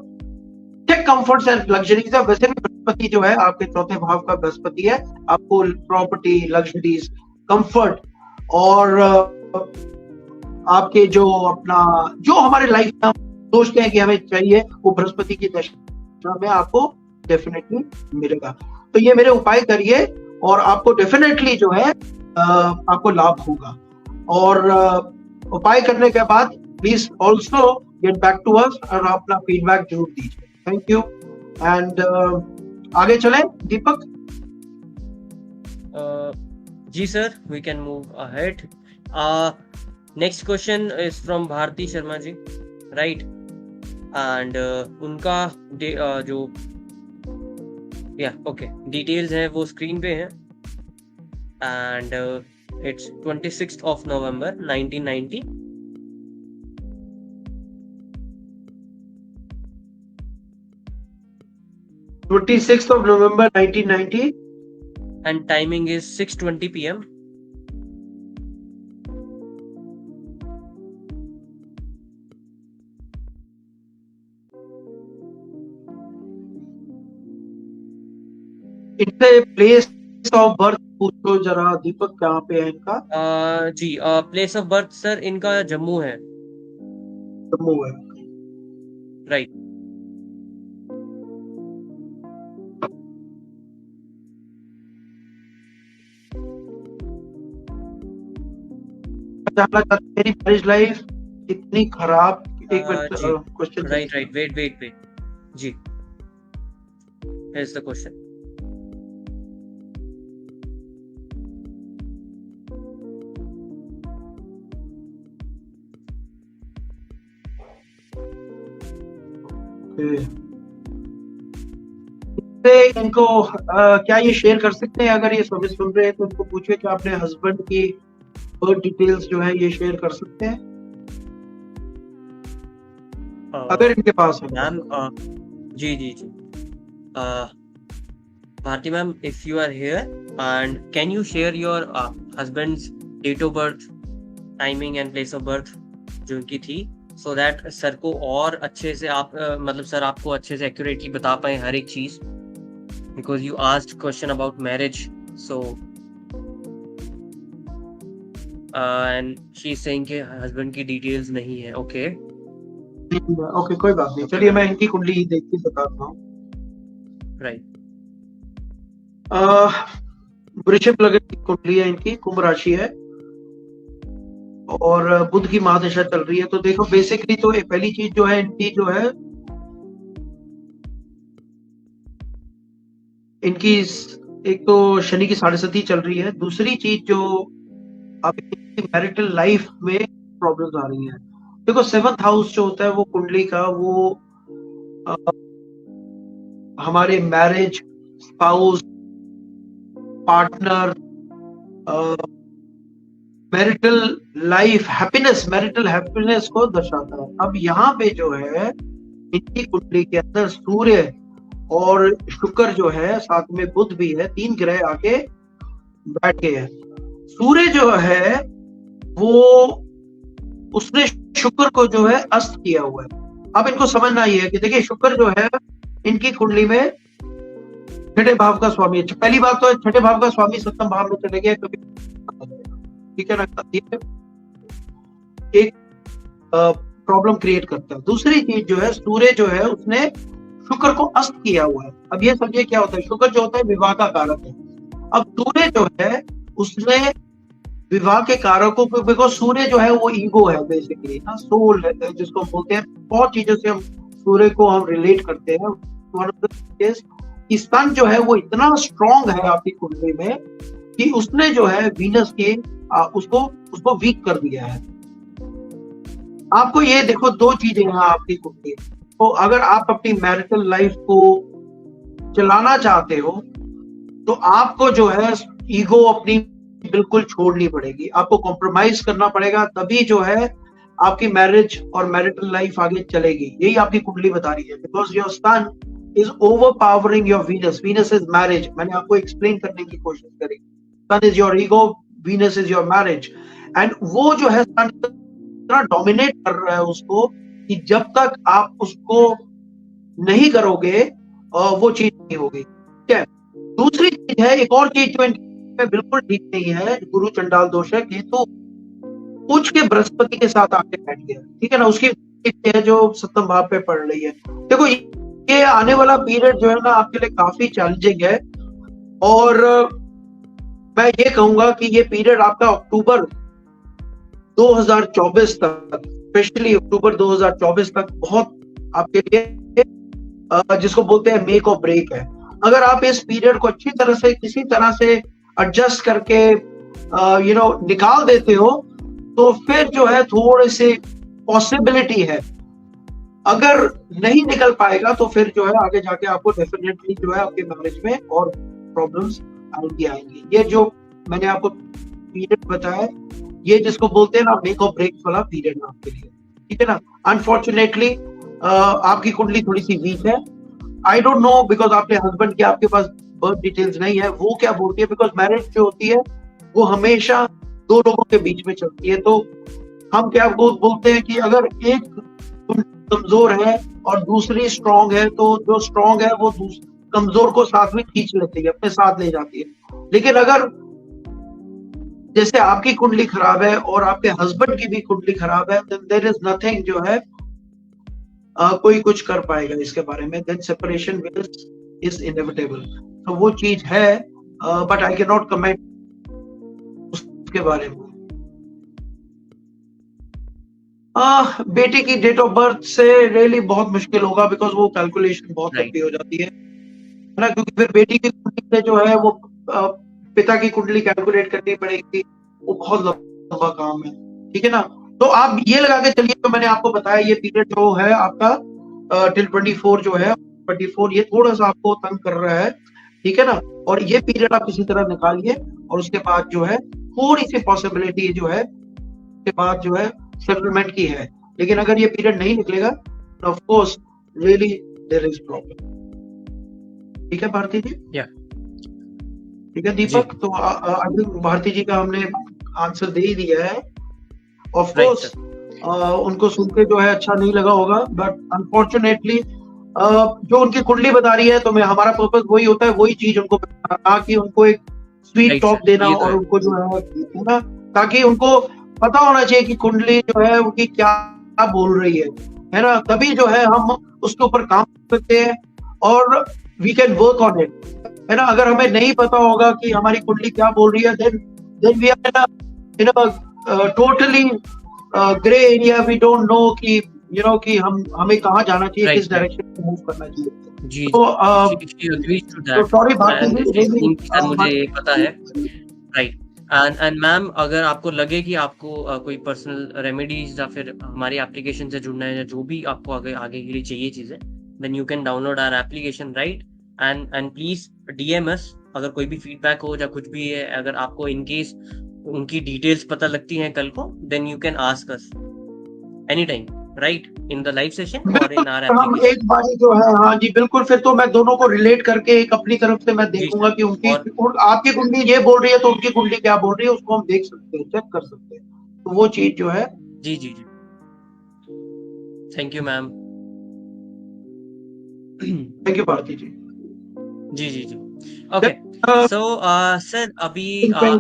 टेक कंफर्ट्स एंड लग्जरीज। वैसे भी बृहस्पति जो है आपके चौथे भाव का बृहस्पति है, आपको प्रॉपर्टी, लग्जरीज, कंफर्ट और आपके जो अपना जो हमारे लाइफ में हम सोचते हैं कि हमें चाहिए वो बृहस्पति की दशा में आपको डेफिनेटली मिलेगा। तो ये मेरे उपाय करिए और आपको डेफिनेटली जो है आपको लाभ होगा। और उपाय करने के बाद please also get back to us और अपना फीडबैक जरूर दीजिए। Thank you. एंड आगे चलें दीपक। जी sir, we can move ahead. Next question is from Bharti Sharma ji, right. And उनका जो डिटेल्स हैं वो स्क्रीन पे हैं। And it's 26th of November 1990. November 1990 and timing is 6:20 p.m. इनसे प्लेस ऑफ बर्थ पूछो जरा दीपक, कहाँ पे है इनका? जी प्लेस ऑफ बर्थ सर इनका जम्मू है। जम्मू है, राइट। मेरी मैरिज लाइफ इतनी खराब। एक मिनट क्वेश्चन। राइट वेट जी, here's the question. इनको क्या ये शेयर कर सकते हैं? अगर ये सभी सुन रहे हैं तो उनको पूछिए कि अपने हस्बैंड की बर्थ डिटेल्स जो है ये शेयर कर सकते हैं अगर इनके पास है। मैम जी Bharti ma'am, if you are here and can you share your husband's date of birth, timing and place of birth जो इनकी थी, सो दैट सर को और अच्छे से आप मतलब सर आपको अच्छे से एक्यूरेटली बता पाए हर एक चीज, because you asked question about marriage, so and she is saying कि हस्बैंड की डिटेल्स नहीं है. ओके ओके, कोई बात नहीं, चलिए मैं इनकी कुंडली ही देख के बताता हूँ. राइट. वृषभ लग्न की कुंडली है इनकी, कुंभ राशि है और बुध की महादशा चल रही है. तो देखो बेसिकली तो पहली चीज जो है इनकी जो है इनकी एक तो शनि की 7.5 चल रही है. दूसरी चीज जो अब मैरिटल लाइफ में प्रॉब्लम्स आ रही हैं. देखो 7th हाउस जो होता है वो कुंडली का वो आ, हमारे marriage, spouse, partner, marital life, happiness, marital happiness को दर्शाता है. अब यहाँ पे जो है इनकी कुंडली के अंदर सूर्य और शुक्र जो है, साथ में बुध भी है, 3 ग्रह आके बैठ गए हैं. सूर्य जो है वो उसने शुक्र को जो है अस्त किया हुआ है. अब इनको समझना ये है कि देखिए शुक्र जो है इनकी कुंडली में छठे भाव का स्वामी है. पहली बात तो छठे भाव का स्वामी सप्तम भाव में चले गए, कभी ठीक है ना, एक प्रॉब्लम क्रिएट करता है. दूसरी चीज जो है सूर्य जो है उसने शुक्र को अस्त किया हुआ है. अब ये समझिए क्या होता है, शुक्र जो होता है विवाह का कारक है. अब सूर्य जो है उसने विवाह के कारकों को, बिकॉज सूर्य जो है वो ईगो है बेसिकली ना, सोल है जिसको बोलते हैं. बहुत चीजों से हम सूर्य को हम रिलेट करते हैं. सन जो है वो इतना स्ट्रॉन्ग है आपकी कुंडली में कि उसने जो है वीनस के उसको वीक कर दिया है. आपको ये देखो दो चीजें यहाँ आपकी कुंडली. तो अगर आप अपनी मैरिटल लाइफ को चलाना चाहते हो तो आपको जो है ईगो अपनी बिल्कुल छोड़नी पड़ेगी, आपको कॉम्प्रोमाइज करना पड़ेगा, तभी जो है आपकी मैरिज और मैरिटल लाइफ आगे चलेगी. यही आपकी कुंडली बता रही है. Because your sun is overpowering your Venus. Venus is marriage. मैंने आपको एक्सप्लेन करने की कोशिश करी. Sun is your ego, Venus is your marriage. And वो जो है सन इतना डोमिनेट कर रहा है उसको कि जब तक आप उसको नहीं करोगे वो चीज नहीं होगी. ठीक है. दूसरी चीज है, एक और चीज जो इनमें बिल्कुल ठीक नहीं है, गुरु चंडाल दोष है. केतु उच्च के बृहस्पति के साथ आके बैठ गया. ठीक है ना, उसकी है जो सप्तम भाव पे पड़ रही है. देखो ये आने वाला पीरियड जो है ना आपके लिए काफी चैलेंजिंग है. और मैं ये कहूंगा कि ये पीरियड आपका अक्टूबर 2024 तक, स्पेशली अक्टूबर 2024 तक बहुत आपके लिए जिसको बोलते हैं मेक और ब्रेक है. अगर आप इस पीरियड को अच्छी तरह से किसी तरह से एडजस्ट करके निकाल देते हो तो फिर जो है थोड़ी सी पॉसिबिलिटी है. अगर नहीं निकल पाएगा तो फिर जो है आगे जाके आपको डेफिनेटली जो है आपके मैरिज में और प्रॉब्लम्स आएंगी. ये जो मैंने आपको पीरियड बताया, ये जिसको बोलते हैं ना मेक और ब्रेक वाला पीरियड आपके लिए. ठीक है ना. अनफॉर्चुनेटली आपकी कुंडली थोड़ी सी वीक है. आई डोंट नो, बिकॉज आपके हस्बैंड की आपके पास बर्थ डिटेल्स नहीं है, वो क्या बोलती है. बिकॉज मैरिज जो होती है वो हमेशा दो लोगों के बीच में चलती है. तो हम क्या बोलते हैं कि अगर एक कमजोर है और दूसरी स्ट्रांग है तो जो स्ट्रांग है वो कमजोर को साथ में खींच लेती है, अपने साथ ले जाती है. लेकिन अगर जैसे आपकी कुंडली खराब है और आपके हस्बैंड की भी कुंडली खराब है, then there is nothing जो है कोई कुछ कर पाएगा इसके बारे में. then separation is inevitable. तो वो चीज है, but I cannot comment उसके बारे में. बेटी की डेट ऑफ बर्थ से रियली बहुत मुश्किल होगा, बिकॉज वो कैलकुलेशन बहुत लंबी हो जाती है ना, क्योंकि फिर बेटी की कुंडली से जो है वो पिता की कुंडली कैलकुलेट करनी पड़ेगी. वो बहुत लंबा काम है. ठीक है ना. तो आप ये लगा के चलिए, तो मैंने आपको बताया ये पीरियड जो है आपका टिल 24 जो है 24, ये थोड़ा सा आपको तंग कर रहा है. ठीक है ना. और ये पीरियड आप किसी तरह निकालिए और उसके बाद जो है थोड़ी सी पॉसिबिलिटी जो है उसके बाद जो है सेटलमेंट की है. लेकिन अगर ये पीरियड नहीं निकलेगा तो of course really there is problem. ठीक है भारती जी. ठीक है दीपक. तो आई थिंक भारती जी का हमने आंसर दे ही दिया है. ऑफ कोर्स उनको सुन के जो है अच्छा नहीं लगा होगा, बट अनफॉर्चुनेटली जो उनकी कुंडली बता रही है, तो मैं हमारा पर्पस वही होता है, वही चीज उनको बताना, कि उनको एक स्वीट राइट टॉक सर, देना, ये तो और है। उनको जो है ना, ताकि उनको पता होना चाहिए कि कुंडली जो है उनकी क्या बोल रही है ना, तभी जो है हम उसके ऊपर काम कर सकते हैं और we can work on it, है ना। अगर हमें नहीं पता होगा कि हमारी कुंडली क्या बोल रही है, then we are in a totally grey area, we don't know कि कि हमें कहाँ जाना चाहिए, राइट, किस राइट। डायरेक्शन में मूव करना चाहिए। जी, तो जी। शी एग्रीज टू तो दैट सॉरी भारती एंड जी, शी रियली थिंक सर मुझे ये पता है। राइट। एंड मैम, अगर आपको लगे कि आपको कोई पर्सनल रेमेडीज या फिर हमारी एप्लीकेशन से जुड़ना है, या जो भी आपको आगे आगे के लिए चाहिए चीजें, then you can download our application, right. And please DM us, अगर कोई भी फीडबैक हो या कुछ भी है, अगर आपको इन केस उनकी डिटेल्स पता लगती हैं कल को, then you can ask us any time, right, in the live session और बिल्कुल इन आवर हम एप्लीकेशन। एक बारी जो है, हाँ जी बिल्कुल, फिर तो मैं दोनों को रिलेट करके एक अपनी तरफ से मैं जी देखूंगा सर। कि उनकी और आपकी कुंडली ये बोल रही है तो उनकी कुंडली क्या बोल रही है, उसको हम देख सकते हैं, चेक कर सकते हैं, तो वो चीज जो है। जी, जी, जी। Thank you ma'am. Thank you Bharti ji. जी, जी, जी। Okay. So, sir, अभी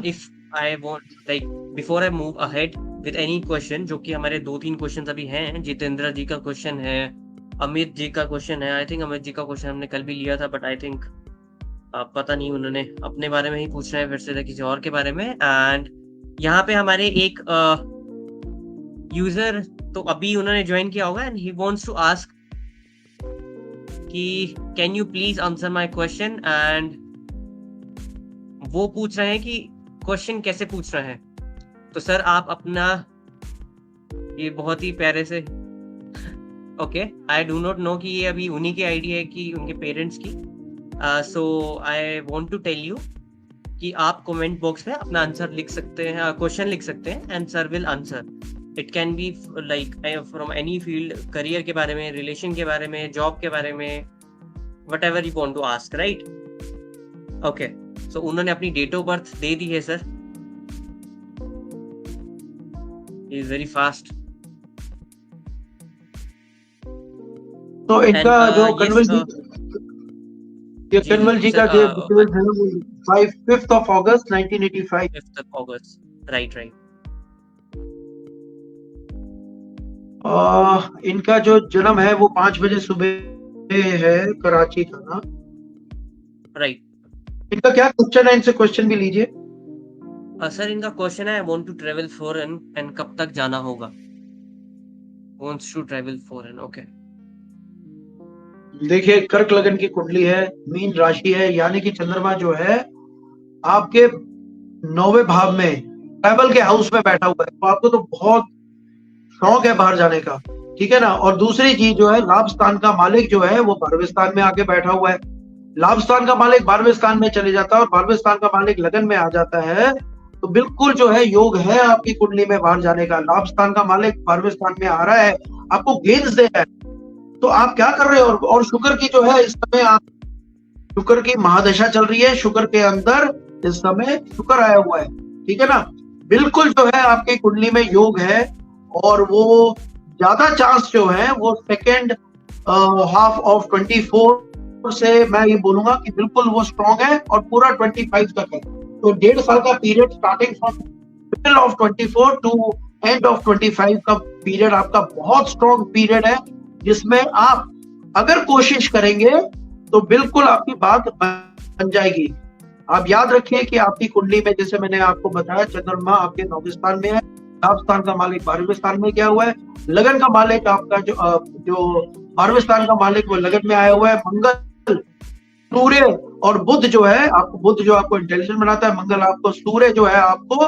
if I want, like, before I move ahead with any question, जो कि हमारे 2-3 क्वेश्चन अभी हैं, जितेंद्र जी का क्वेश्चन है, अमित जी का क्वेश्चन है। आई थिंक अमित जी का क्वेश्चन हमने कल भी लिया था, बट आई थिंक पता नहीं, उन्होंने अपने बारे में ही पूछना है फिर से, किसी और के बारे में। एंड यहाँ पे हमारे एक यूजर, तो अभी उन्होंने ज्वाइन किया होगा, and he wants to ask कि can you please answer my question. And वो पूछ रहे हैं कि क्वेश्चन कैसे पूछ रहे हैं। तो सर आप अपना, ये बहुत ही प्यारे से okay, I do not know कि ये अभी उन्हीं की आईडी है कि उनके पेरेंट्स की। So I want to tell you कि आप कमेंट बॉक्स में अपना आंसर लिख सकते हैं, क्वेश्चन लिख सकते हैं, and sir will answer. It can be like from any field, career के बारे में, रिलेशन के बारे में, जॉब के बारे में, whatever you want to ask, right. Okay, so उन्होंने अपनी डेट ऑफ बर्थ दे दी है सर। Is very fast. तो इनका जो कन्वल जी, ये जी, कन्वल जी जी सर। का जो डिटेल्स है वो 5th of August 1985। 5th of August, right, right. इनका जो जन्म है वो 5 बजे सुबह है, कराची का ना। राइट। इनका क्या क्वेश्चन है, इनसे क्वेश्चन भी लीजिए। सर इनका क्वेश्चन है, I want to travel foreign and कब तक जाना होगा। Wants to travel foreign, okay. देखिए, कर्क लगन की कुंडली है, मीन राशि है, यानी कि चंद्रमा जो है आपके 9वें भाव में ट्रैवल के हाउस में बैठा हुआ है, तो आपको तो बहुत शौक है बाहर जाने का, ठीक है ना। और दूसरी चीज जो है, लाभ स्थान का मालिक जो है वो 12वें स्थान में आके बैठा हुआ है। लाभ स्थान का मालिक 12वें स्थान में चले जाता है और 12वें स्थान का मालिक लगन में आ जाता है, तो बिल्कुल जो है योग है आपकी कुंडली में बाहर जाने का। लाभ स्थान का मालिक 12वें स्थान में आ रहा है, आपको गेंस दे रहा है, तो आप क्या कर रहे हो। और शुक्र की जो है इस समय आप, शुक्र की महादशा चल रही है, शुक्र के अंदर इस समय शुक्र आया हुआ है, ठीक है ना। बिल्कुल जो है आपकी कुंडली में योग है, और वो ज्यादा चांस जो है वो सेकेंड हाफ ऑफ 24 से मैं ये बोलूंगा कि बिल्कुल वो स्ट्रॉन्ग है, और पूरा 25 तक है। तो 1.5 साल का period, starting from middle of 24 to end of 25 का पीरियड आपका बहुत स्ट्रॉन्ग पीरियड है, जिसमें आप अगर कोशिश करेंगे तो बिल्कुल आपकी बात बन जाएगी। आप याद रखिए कि आपकी कुंडली में, जैसे मैंने आपको बताया, चंद्रमा आपके 9वें स्थान में है, लाभ स्थान का मालिक 12वें स्थान में गया हुआ है, लगन का मालिक आपका जो 12वें स्थान का मालिक वो लगन में आया हुआ है। मंगल, सूर्य और बुध जो है आपको, बुध जो आपको इंटेलिजेंट बनाता है, मंगल आपको, सूर्य जो है आपको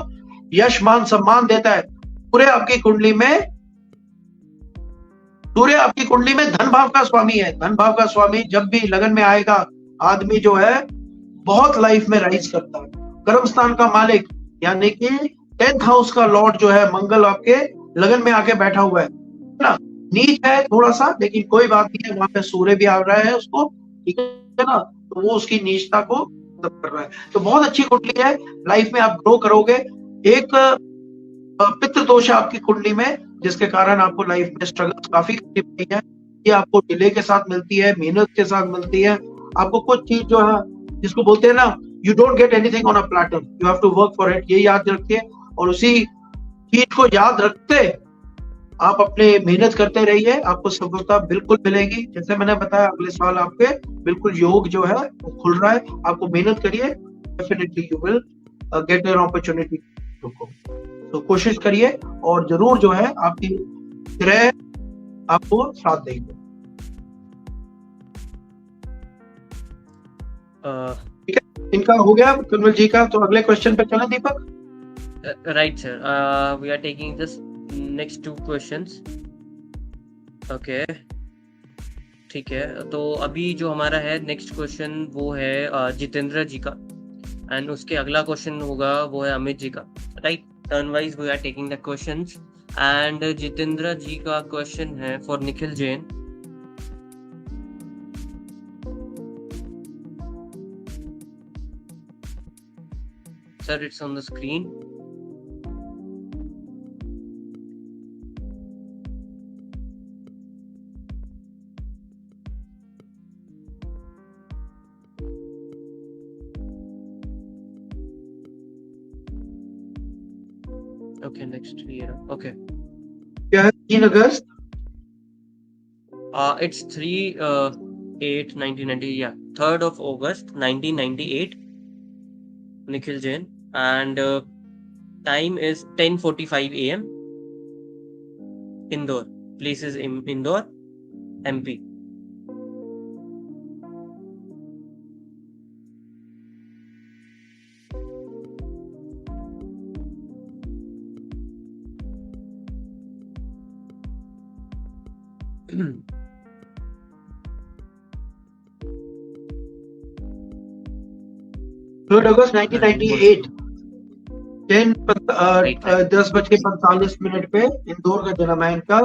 यश मान सम्मान देता है। सूर्य आपकी कुंडली में धन भाव का स्वामी है। धन भाव का स्वामी जब भी लगन में आएगा, आदमी जो है बहुत लाइफ में राइज करता है। कर्म स्थान का मालिक यानी कि 10th हाउस का लॉर्ड जो है मंगल आपके लगन में आके बैठा हुआ है ना। नीच है थोड़ा सा, लेकिन कोई बात नहीं है, वहां पे सूर्य भी आ रहा है उसको, ठीक है ना, तो वो उसकी नीचता को कर रहा है। तो बहुत अच्छी कुंडली है, लाइफ में आप ग्रो करोगे। एक पितृ दोष है आपकी कुंडली में, जिसके कारण आपको लाइफ में स्ट्रगल काफी करनी पड़ी है। ये आपको डिले के साथ मिलती है, मेहनत के साथ मिलती है। आपको कुछ चीज जो है, जिसको बोलते हैं ना, you don't get anything on a platter, you have to work for it, ये याद रखिए। और उसी चीज को याद रखते आप अपने मेहनत करते रहिए, आपको सफलता बिल्कुल मिलेगी। जैसे मैंने बताया, अगले साल आपके बिल्कुल योग जो है वो खुल रहा है, आपको मेहनत करिए, definitely you will get an opportunity to go. तो कोशिश करिए और जरूर जो है आपकी ग्रह आपको साथ देंगे। ठीक है, इनका हो गया कन्वल जी का। तो अगले क्वेश्चन पे चलें Deepak. Right sir, we are taking this next 2 questions. Okay, ठीक है। तो अभी जो हमारा है नेक्स्ट क्वेश्चन वो है जितेंद्र जी का, एंड उसके अगला क्वेश्चन होगा वो है अमित जी का। Right, turn wise we are taking the questions. And Jitendra ji का क्वेश्चन है for Nikhil Jain. Sir, it's on the screen. Okay, next year. Okay. क्या है 3 अगस्त? It's 3/8/1990. Yeah, 3rd of August 1998. Nikhil Jain, and time is 10:45 a.m. Indore. Place is in Indore, MP. Third August 1998 Right, right. 10:45 पे इंदौर का जन्म है इनका।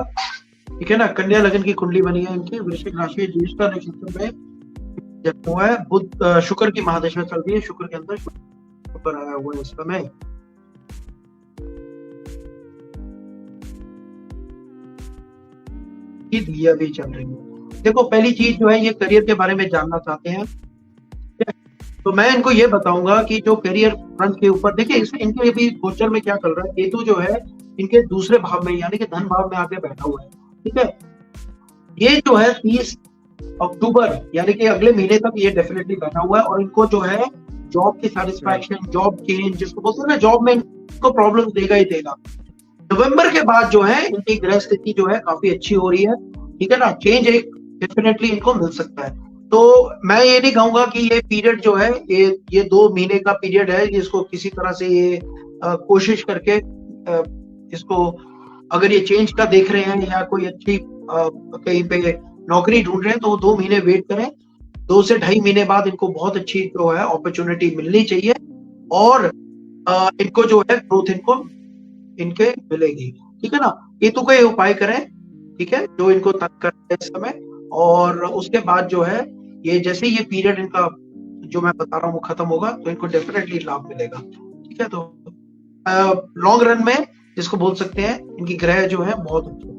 ठीक है ना, कन्या लगन की कुंडली बनी है इनकी, वृश्चिक राशि, ज्येष्ठा नक्षत्र में जन्म हुआ है। बुध शुक्र की महादशा चल रही है, शुक्र के अंदर शुक्र आया हुआ है इस समय। दिया भी चल रही है। देखो, पहली चीज जो है, ये करियर के बारे में जानना चाहते हैं, तो मैं इनको ये बताऊंगा कि जो करियर फ्रंट के ऊपर देखिए, इसमें इनके अभी गोचर में क्या चल रहा है, केतु जो है इनके दूसरे भाव में यानी कि धन भाव में आके बैठा हुआ है। ठीक है, ये जो है 30 अक्टूबर यानी कि अगले महीने तक ये डेफिनेटली बैठा हुआ है, और इनको जो है जॉब की सेटिस्फैक्शन, जॉब चेंज जिसको बोलते हैं ना, जॉब में इनको प्रॉब्लम देगा ही देगा। नवंबर के बाद जो है इनकी ग्रह स्थिति जो है काफी अच्छी हो रही है। ठीक है ना, चेंज एक डेफिनेटली इनको मिल सकता है। तो मैं ये नहीं कहूंगा कि ये पीरियड जो है, ये 2 महीने का पीरियड है, जिसको किसी तरह से ये कोशिश करके इसको, अगर ये चेंज का देख रहे हैं या कोई अच्छी कहीं पे नौकरी ढूंढ रहे हैं, तो 2 महीने वेट करें। 2 से 2.5 महीने बाद इनको बहुत अच्छी जो है अपॉर्चुनिटी मिलनी चाहिए, और इनको जो है ग्रोथ इनको इनके मिलेगी। ठीक है ना, केतु का ये उपाय करें, ठीक है, जो इनको तंग कर रहे हैं इस समय। और उसके बाद जो है, ये जैसे ये पीरियड इनका जो मैं बता रहा हूँ वो खत्म होगा, तो इनको डेफिनेटली लाभ मिलेगा। ठीक है, तो लॉन्ग रन में जिसको बोल सकते हैं, इनकी ग्रह जो है बहुत अच्छी है।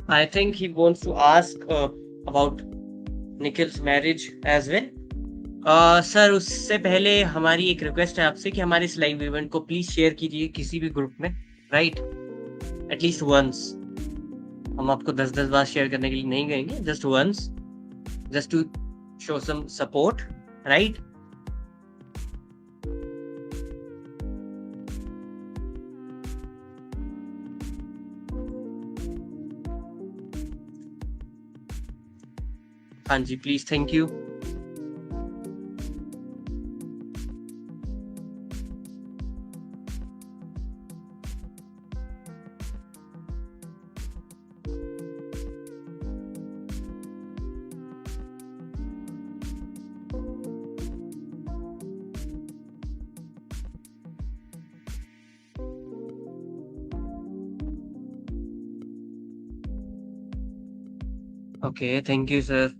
I think he wants to ask about Nikhil's marriage as well. Sir, उससे पहले हमारी एक रिक्वेस्ट है आपसे कि हमारे इस लाइव इवेंट को प्लीज शेयर कीजिए किसी भी ग्रुप में, राइट, एटलीस्ट वंस। हम आपको 10-10 बार शेयर करने के लिए नहीं कहेंगे, just once, just to show some support, right. हाँ जी, please, thank you. Okay, thank you sir.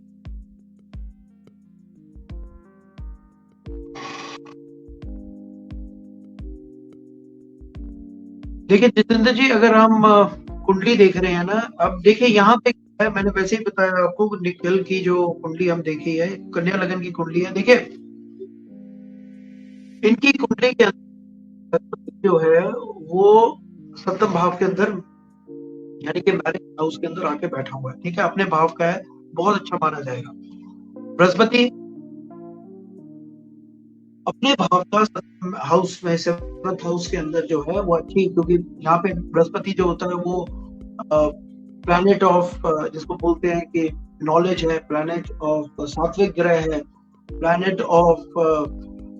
देखिए जितेंद्र जी, अगर हम कुंडली देख रहे हैं ना, अब देखिए यहाँ पे क्या है, मैंने वैसे ही बताया आपको, निकल की जो कुंडली हम देखी है, कन्या लगन की कुंडली है। देखिए इनकी कुंडली के अंदर जो है वो सप्तम भाव के अंदर, यानी कि मैरिज हाउस के अंदर आके बैठा हुआ है। ठीक है, अपने भाव का है, बहुत अच्छा माना जाएगा। बृहस्पति अपने भाव का सप्तम हाउस में, सेवंथ हाउस के अंदर जो है वो अच्छी, क्योंकि यहाँ पे बृहस्पति जो होता है वो प्लैनेट ऑफ, जिसको बोलते हैं कि नॉलेज है, प्लैनेट ऑफ सात्विक ग्रह है, प्लैनेट ऑफ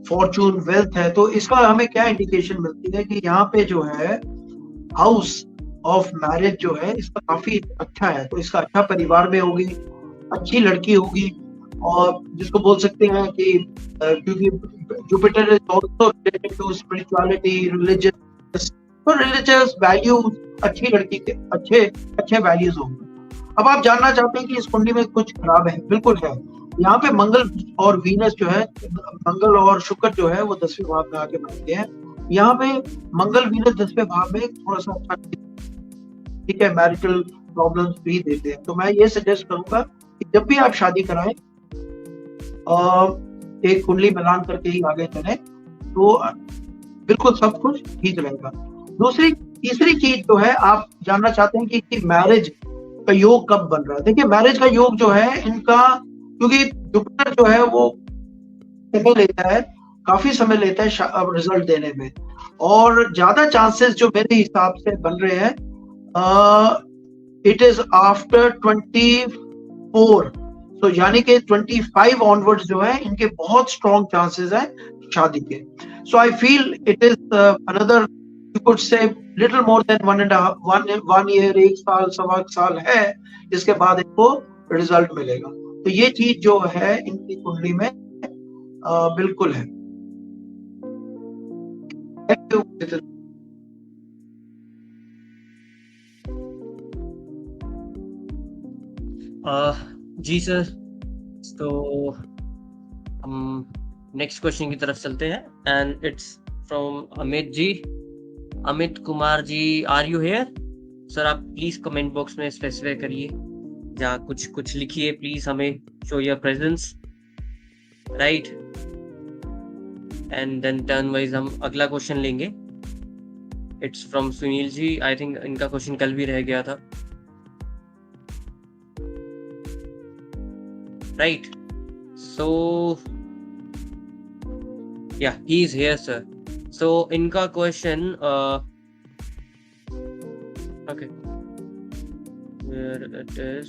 फॉर्चून, वेल्थ है। तो इसका हमें क्या इंडिकेशन मिलती है कि यहाँ पे जो है हाउस ऑफ मैरिज जो है इसका काफी अच्छा है। तो इसका अच्छा परिवार में होगी, अच्छी लड़की होगी, और जिसको बोल सकते हैं कि क्योंकि Jupiter is also related to spirituality, religious, तो रिलीजियस वैल्यूज, अच्छी लड़की के अच्छे अच्छे वैल्यूज होंगे। अब आप जानना चाहते हैं कि इस कुंडली में कुछ खराब है? बिल्कुल है। यहाँ पे मंगल और वीनस जो है, मंगल और शुक्र जो है वो 10वें भाव में आके बैठते हैं। यहाँ पे मंगल वीनस 10वें भाव में थोड़ा सा अच्छा, ठीक है, मैरिटल प्रॉब्लम्स भी देते हैं। तो मैं ये सजेस्ट करूंगा कि जब भी आप शादी कराएं, एक कुंडली मिलान करके ही आगे चलें, तो बिल्कुल सब कुछ ठीक रहेगा। दूसरी तीसरी चीज जो है, आप जानना चाहते हैं कि मैरिज का योग कब बन रहा है। देखिए मैरिज का योग जो है इनका, क्योंकि जुपिटर जो है वो समय लेता है, काफी समय लेता है रिजल्ट देने में, और ज्यादा चांसेस जो मेरे हिसाब से बन रहे हैं, इट इज आफ्टर 24, तो यानी कि 25 ऑनवर्ड्स जो है इनके बहुत स्ट्रॉन्ग चांसेस हैं शादी के। So I feel it is another, you could say little more than 1 year, 1 साल, सवा साल है, जिसके बाद इनको रिजल्ट मिलेगा। तो ये चीज जो है इनकी कुंडली में बिल्कुल है। जी सर, तो हम नेक्स्ट क्वेश्चन की तरफ चलते हैं, and it's from Amit ji. Amit Kumar ji, are you here sir? आप प्लीज कमेंट बॉक्स में स्पेसिफाई करिए, या कुछ कुछ लिखिए प्लीज, हमें show your presence, right. And then turn wise हम अगला क्वेश्चन लेंगे। It's from Sunil ji. I think इनका क्वेश्चन कल भी रह गया था, right? So yeah he is here sir. So इनका question, okay, where it is,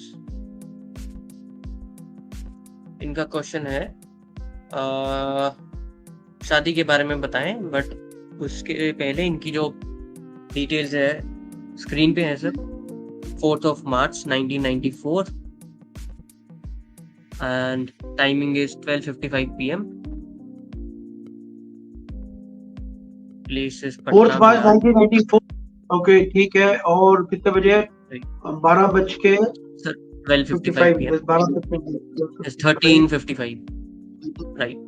इनका क्वेश्चन है शादी के बारे में बताएं, बट उसके पहले इनकी जो डिटेल्स है स्क्रीन पे है sir. 4th of March 1994 and timing is 12:55 p.m. Place is 4 Patna, March Bihar. 1994, okay ठीक है। और कितने बजे? 12 बज के Sir, 12:55 p.m. 12 It's 13:55, right?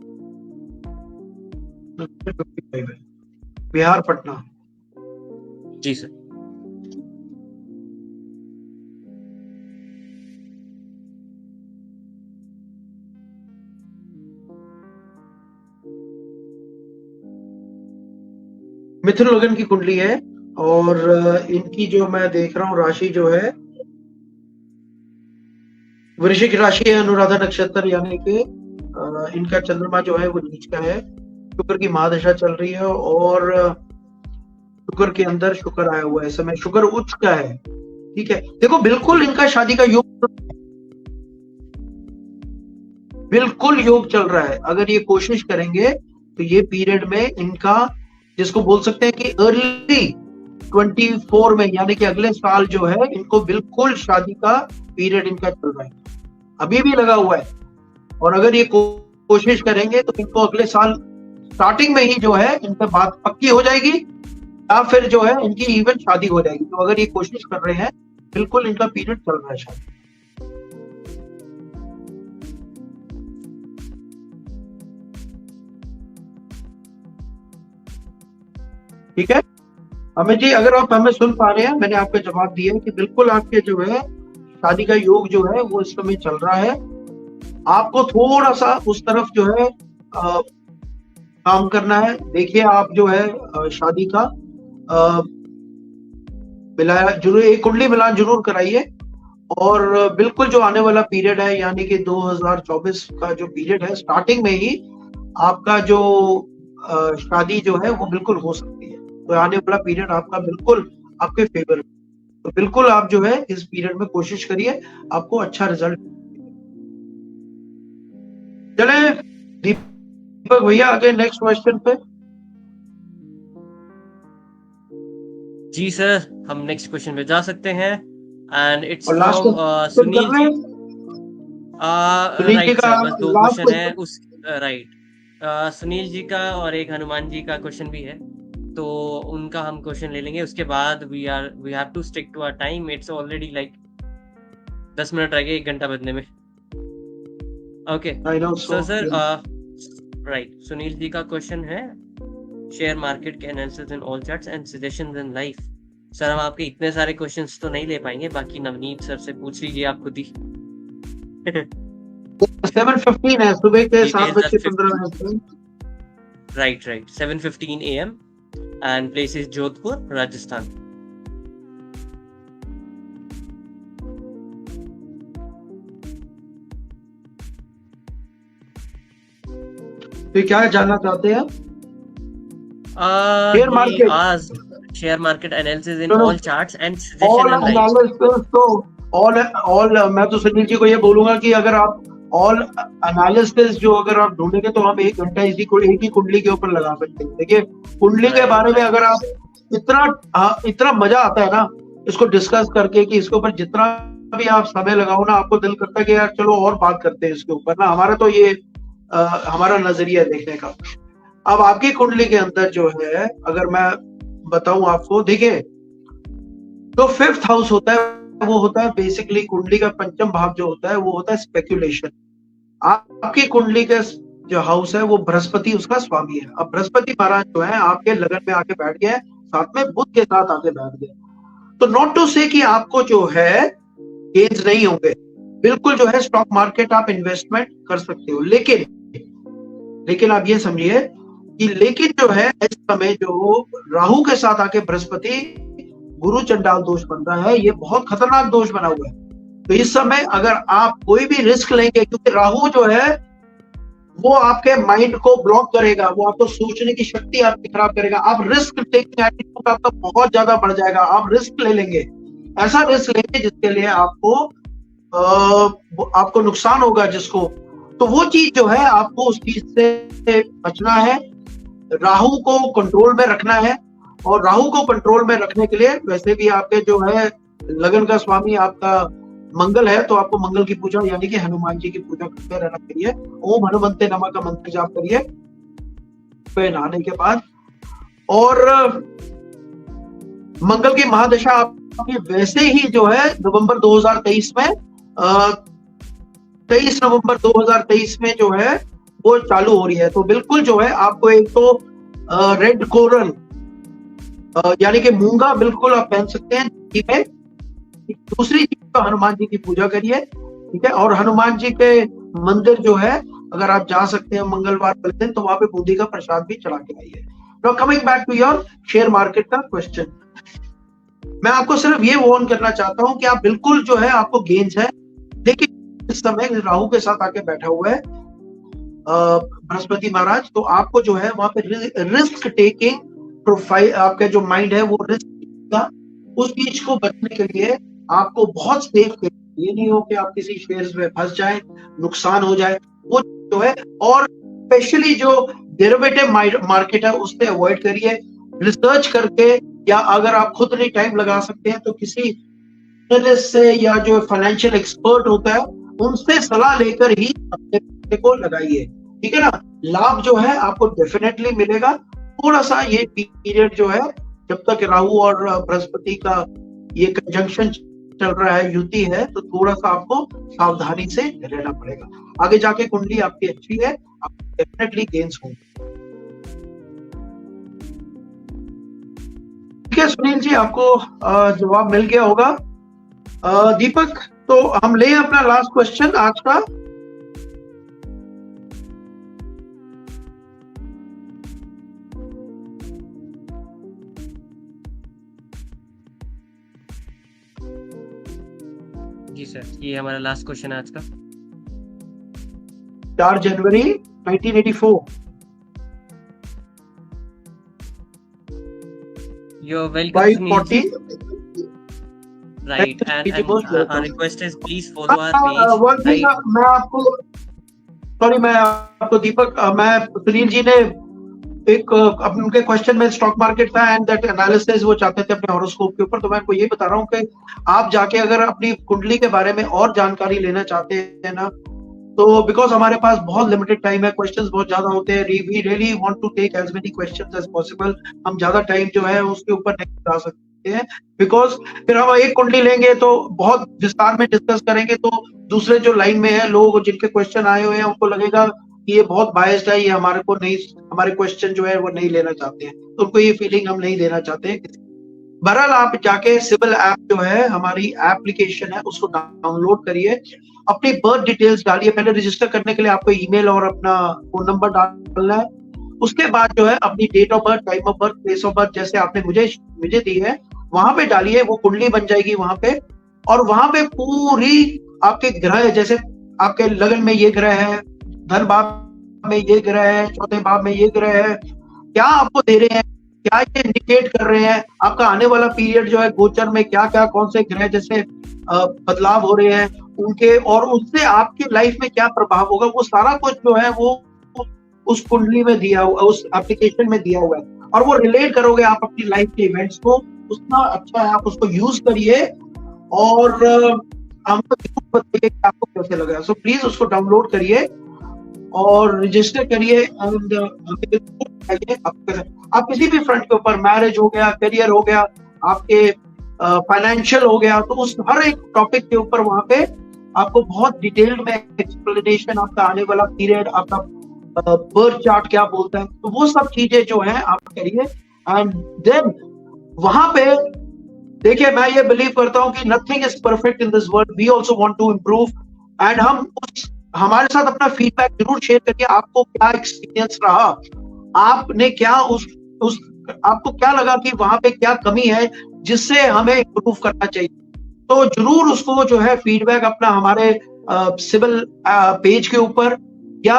Bihar, Patna. जी सर। मिथुन लगन की कुंडली है, और इनकी जो मैं देख रहा हूँ राशि जो है वृश्चिक राशि है, अनुराधा नक्षत्र, यानी कि इनका चंद्रमा जो है वो नीच का है, शुक्र की महादशा चल रही है, और शुक्र के अंदर शुक्र आया हुआ है, समय शुक्र उच्च का है। ठीक है, देखो बिल्कुल इनका शादी का योग, बिल्कुल योग चल रहा है। अगर ये कोशिश करेंगे तो ये पीरियड में इनका, जिसको बोल सकते हैं कि अर्ली 24 में, यानी कि अगले साल जो है, इनको बिल्कुल शादी का पीरियड इनका चल रहा है, अभी भी लगा हुआ है। और अगर ये कोशिश करेंगे तो इनको अगले साल स्टार्टिंग में ही जो है इन पे बात पक्की हो जाएगी, या फिर जो है इनकी इवन शादी हो जाएगी। तो अगर ये कोशिश कर रहे हैं, बिल्कुल इनका पीरियड चल रहा है शादी। ठीक है, अमित जी, अगर आप हमें सुन पा रहे हैं, मैंने आपको जवाब दिया है कि बिल्कुल आपके जो है शादी का योग जो है वो इस समय चल रहा है। आपको थोड़ा सा उस तरफ जो है काम करना है। देखिए, आप जो है शादी का मिलाया जरूर, एक कुंडली मिलान जरूर कराइए। और बिल्कुल जो आने वाला पीरियड है, यानी कि 2024 का जो पीरियड है, स्टार्टिंग में ही आपका जो शादी जो है वो बिल्कुल हो सकती है। तो आने वाला पीरियड आपका बिल्कुल आपके फेवर में। तो बिल्कुल आप जो है इस पीरियड में कोशिश करिए, आपको अच्छा रिजल्ट। चले दीपक भैया आगे नेक्स्ट क्वेश्चन पे। जी सर, हम नेक्स्ट क्वेश्चन पे जा सकते हैं एंड इट्स और लास्ट फ्रॉम क्वेश्चन कर सुनील रहे जी। हैं, सुनील जी राइट का सर, बस 2 लास्ट क्वेश्चन है क्वेश्चन। उस राइट। सुनील जी का और एक हनुमान जी का क्वेश्चन भी है, तो उनका हम क्वेश्चन ले लेंगे। उसके बाद we have to stick to our time. It's already like 10 minute रह गए 1 घंटा बजने में। Okay I know so so sir, right, Sunil ji का क्वेश्चन है, शेयर मार्केट के analysis in all charts and suggestions in life. Sir, हम आपके इतने सारे क्वेश्चंस तो नहीं ले पाएंगे, बाकी नवनीत सर से पूछ लीजिए आप खुद ही। 7:15 है, सुबह के डिटेल्स 7:15 मिनट। Right 7:15 AM and place is Jodhpur, Rajasthan. तो क्या जानना चाहते हैं? Share he market, asked share market analysis in no no, all charts and suggestion all in life. Analysis तो ऑल ऑल मैं तो सुनील जी को ये बोलूंगा कि अगर आप ऑल एनालिसिस जो अगर आप ढूंढेंगे तो हम 1 घंटा एक ही कुंडली के ऊपर लगा सकते हैं। देखिए, कुंडली के बारे में अगर आप इतना मजा आता है ना इसको डिस्कस करके, कि इसके ऊपर जितना भी आप समय लगाओ ना, आपको दिल करता है कि यार चलो और बात करते हैं इसके ऊपर ना। हमारा तो ये हमारा नजरिया देखने का। अब आपकी कुंडली के अंदर जो है, अगर मैं बताऊं आपको, देखिए, तो 5th हाउस होता है, वो होता है बेसिकली कुंडली का पंचम भाव जो होता है वो होता है स्पेक्यूलेशन। आपकी कुंडली का जो हाउस है वो बृहस्पति उसका स्वामी है। अब बृहस्पति महाराज जो है आपके लगन में आके बैठ गया है, साथ में बुध के साथ आके बैठ गया। तो नॉट टू से कि आपको जो है गेन्स नहीं होंगे, बिल्कुल जो है स्टॉक मार्केट आप इन्वेस्टमेंट कर सकते हो। लेकिन आप ये समझिए कि लेकिन जो है इस समय जो राहु के साथ आके बृहस्पति गुरु चंडाल दोष बन रहा है, ये बहुत खतरनाक दोष बना हुआ है। तो इस समय अगर आप कोई भी रिस्क लेंगे, क्योंकि राहु जो है वो आपके माइंड को ब्लॉक करेगा, वो आपको सोचने की शक्ति आपकी खराब करेगा। आप रिस्क टेकिंग एटीट्यूड आपका बहुत ज्यादा बढ़ जाएगा। आप रिस्क ले लेंगे, ऐसा रिस्क लेंगे जिसके लिए आपको नुकसान होगा जिसको। तो वो चीज जो है आपको उस चीज से बचना है, राहु को कंट्रोल में रखना है। और राहु को कंट्रोल में रखने के लिए वैसे भी आपके जो है लगन का स्वामी आपका मंगल है, तो आपको मंगल की पूजा यानी कि हनुमान जी की पूजा करते रहना चाहिए। ओम हनुमंते नमः का मंत्र जाप करिए पे नहाने के बाद। और मंगल की महादशा आपकी वैसे ही जो है नवंबर 2023 में 23 नवंबर 2023 में जो है वो चालू हो रही है। तो बिल्कुल जो है आपको एक तो रेड कोरल यानी कि मूंगा बिल्कुल आप पहन सकते हैं। ठीक है, दूसरी चीज तो हनुमान जी की पूजा करिए। ठीक है, और हनुमान जी के मंदिर जो है अगर आप जा सकते हैं मंगलवार वाले दिन, तो वहां पे बूंदी का प्रसाद भी चढ़ा के आइए। Now coming back to your share market का क्वेश्चन, मैं आपको सिर्फ ये वार्न करना चाहता हूं कि आप बिल्कुल जो है आपको गेन्स है, लेकिन इस समय राहु के साथ आके बैठा हुआ है बृहस्पति महाराज, तो आपको जो है वहां पे रिस्क टेकिंग प्रोफाइल, आपका जो माइंड है वो रिस्क का, उस चीज को बचने के लिए आपको बहुत सेफ, ये नहीं हो कि आप किसी शेयर्स में फंस जाए, नुकसान हो जाए, वो जो है। और स्पेशली जो डेरिवेटिव मार्केट है उससे अवॉइड करिए। रिसर्च करके, या अगर आप खुद नहीं टाइम लगा सकते हैं तो किसी एनालिस्ट से या जो फाइनेंशियल एक्सपर्ट होता है उनसे सलाह लेकर ही अपने पैसे को लगाइए। ठीक है ना, लाभ जो है आपको डेफिनेटली मिलेगा। थोड़ा सा ये पीरियड जो है जब तक राहु और बृहस्पति का ये कंजंक्शन चल रहा है, युति है, तो थोड़ा सा आपको सावधानी से रहना पड़ेगा। आगे जाके कुंडली आपकी अच्छी है, आप डेफिनेटली गेन्स होंगे। ठीक है सुनील जी, आपको जवाब मिल गया होगा। दीपक, तो हम ले अपना लास्ट क्वेश्चन आज का। जी सर, ये हमारा लास्ट क्वेश्चन है आज का। 4 जनवरी 1984। You're welcome, Sunil ji. 540। Right, Thank you and most our welcome। request is please follow our page. One thing Right, मैं आपको दीपक, मैं सुनील जी ने एक अब उनके क्वेश्चन में स्टॉक मार्केट था एंड दैट एनालिसिस वो चाहते थे अपने हॉरोस्कोप के ऊपर, तो मैं आपको ये बता रहा हूँ कि आप जाके अगर अपनी कुंडली के बारे में और जानकारी लेना चाहते हैं ना, तो बिकॉज हमारे पास बहुत लिमिटेड टाइम है, क्वेश्चंस बहुत ज्यादा होते हैं, we really want to take as many questions as possible. हम ज्यादा टाइम जो है उसके ऊपर नहीं जा सकते हैं, बिकॉज फिर हम एक कुंडली लेंगे तो बहुत विस्तार में डिस्कस करेंगे, तो दूसरे जो लाइन में है लोग जिनके क्वेश्चन आए हुए हैं उनको लगेगा कि ये बहुत बायस्ड है, ये हमारे को नहीं, हमारे क्वेश्चन जो है वो नहीं लेना चाहते हैं, तो उनको ये फीलिंग हम नहीं देना चाहते हैं। बहरहाल आप जाके सिविल ऐप जो है हमारी एप्लीकेशन है उसको डाउनलोड करिए, अपनी बर्थ डिटेल्स डालिए, पहले रजिस्टर करने के लिए आपको ईमेल और अपना फोन नंबर डालना है, उसके बाद जो है अपनी date of birth, time of birth, place of birth जैसे आपने मुझे दी है वहां पे डालिए, वो कुंडली बन जाएगी वहां पे, और वहां पे पूरी आपके ग्रह, जैसे आपके लगन में ये ग्रह है, धन भाव में ये ग्रह है, चौथे भाव में ये ग्रह है, क्या आपको दे रहे हैं, क्या ये इंडिकेट कर रहे हैं, आपका आने वाला पीरियड जो है गोचर में क्या क्या कौन से ग्रह जैसे बदलाव हो रहे हैं उनके, और उससे आपकी लाइफ में क्या प्रभाव होगा, वो सारा कुछ जो है वो उस कुंडली में दिया हुआ, उस एप्लीकेशन में दिया हुआ है, और वो रिलेट करोगे आप अपनी लाइफ के इवेंट्स को, उतना अच्छा है, आप उसको यूज करिए और हमको जरूर बताइए कि आपको कैसे लगा। सो प्लीज उसको डाउनलोड करिए और रजिस्टर करिए एंड आप किसी भी फ्रंट के ऊपर, मैरिज हो गया, करियर हो गया, आपके फाइनेंशियल हो गया, तो उस हर एक टॉपिक के ऊपर वहां पे आपको बहुत डिटेल्ड में एक्सप्लेनेशन, आपका आने वाला पीरियड, आपका बर्थ चार्ट क्या बोलता है, तो वो सब चीजें जो है आप करिए एंड देन वहां पे देखिए, मैं ये बिलीव करता हूँ कि nothing is perfect in this world, we also want to improve and हम उस हमारे साथ अपना फीडबैक जरूर शेयर करिए, आपको क्या एक्सपीरियंस रहा, आपने क्या उस आपको क्या लगा कि वहां पे क्या कमी है जिससे हमें इम्प्रूव करना चाहिए, तो जरूर उसको जो है फीडबैक अपना हमारे सिविल पेज के ऊपर या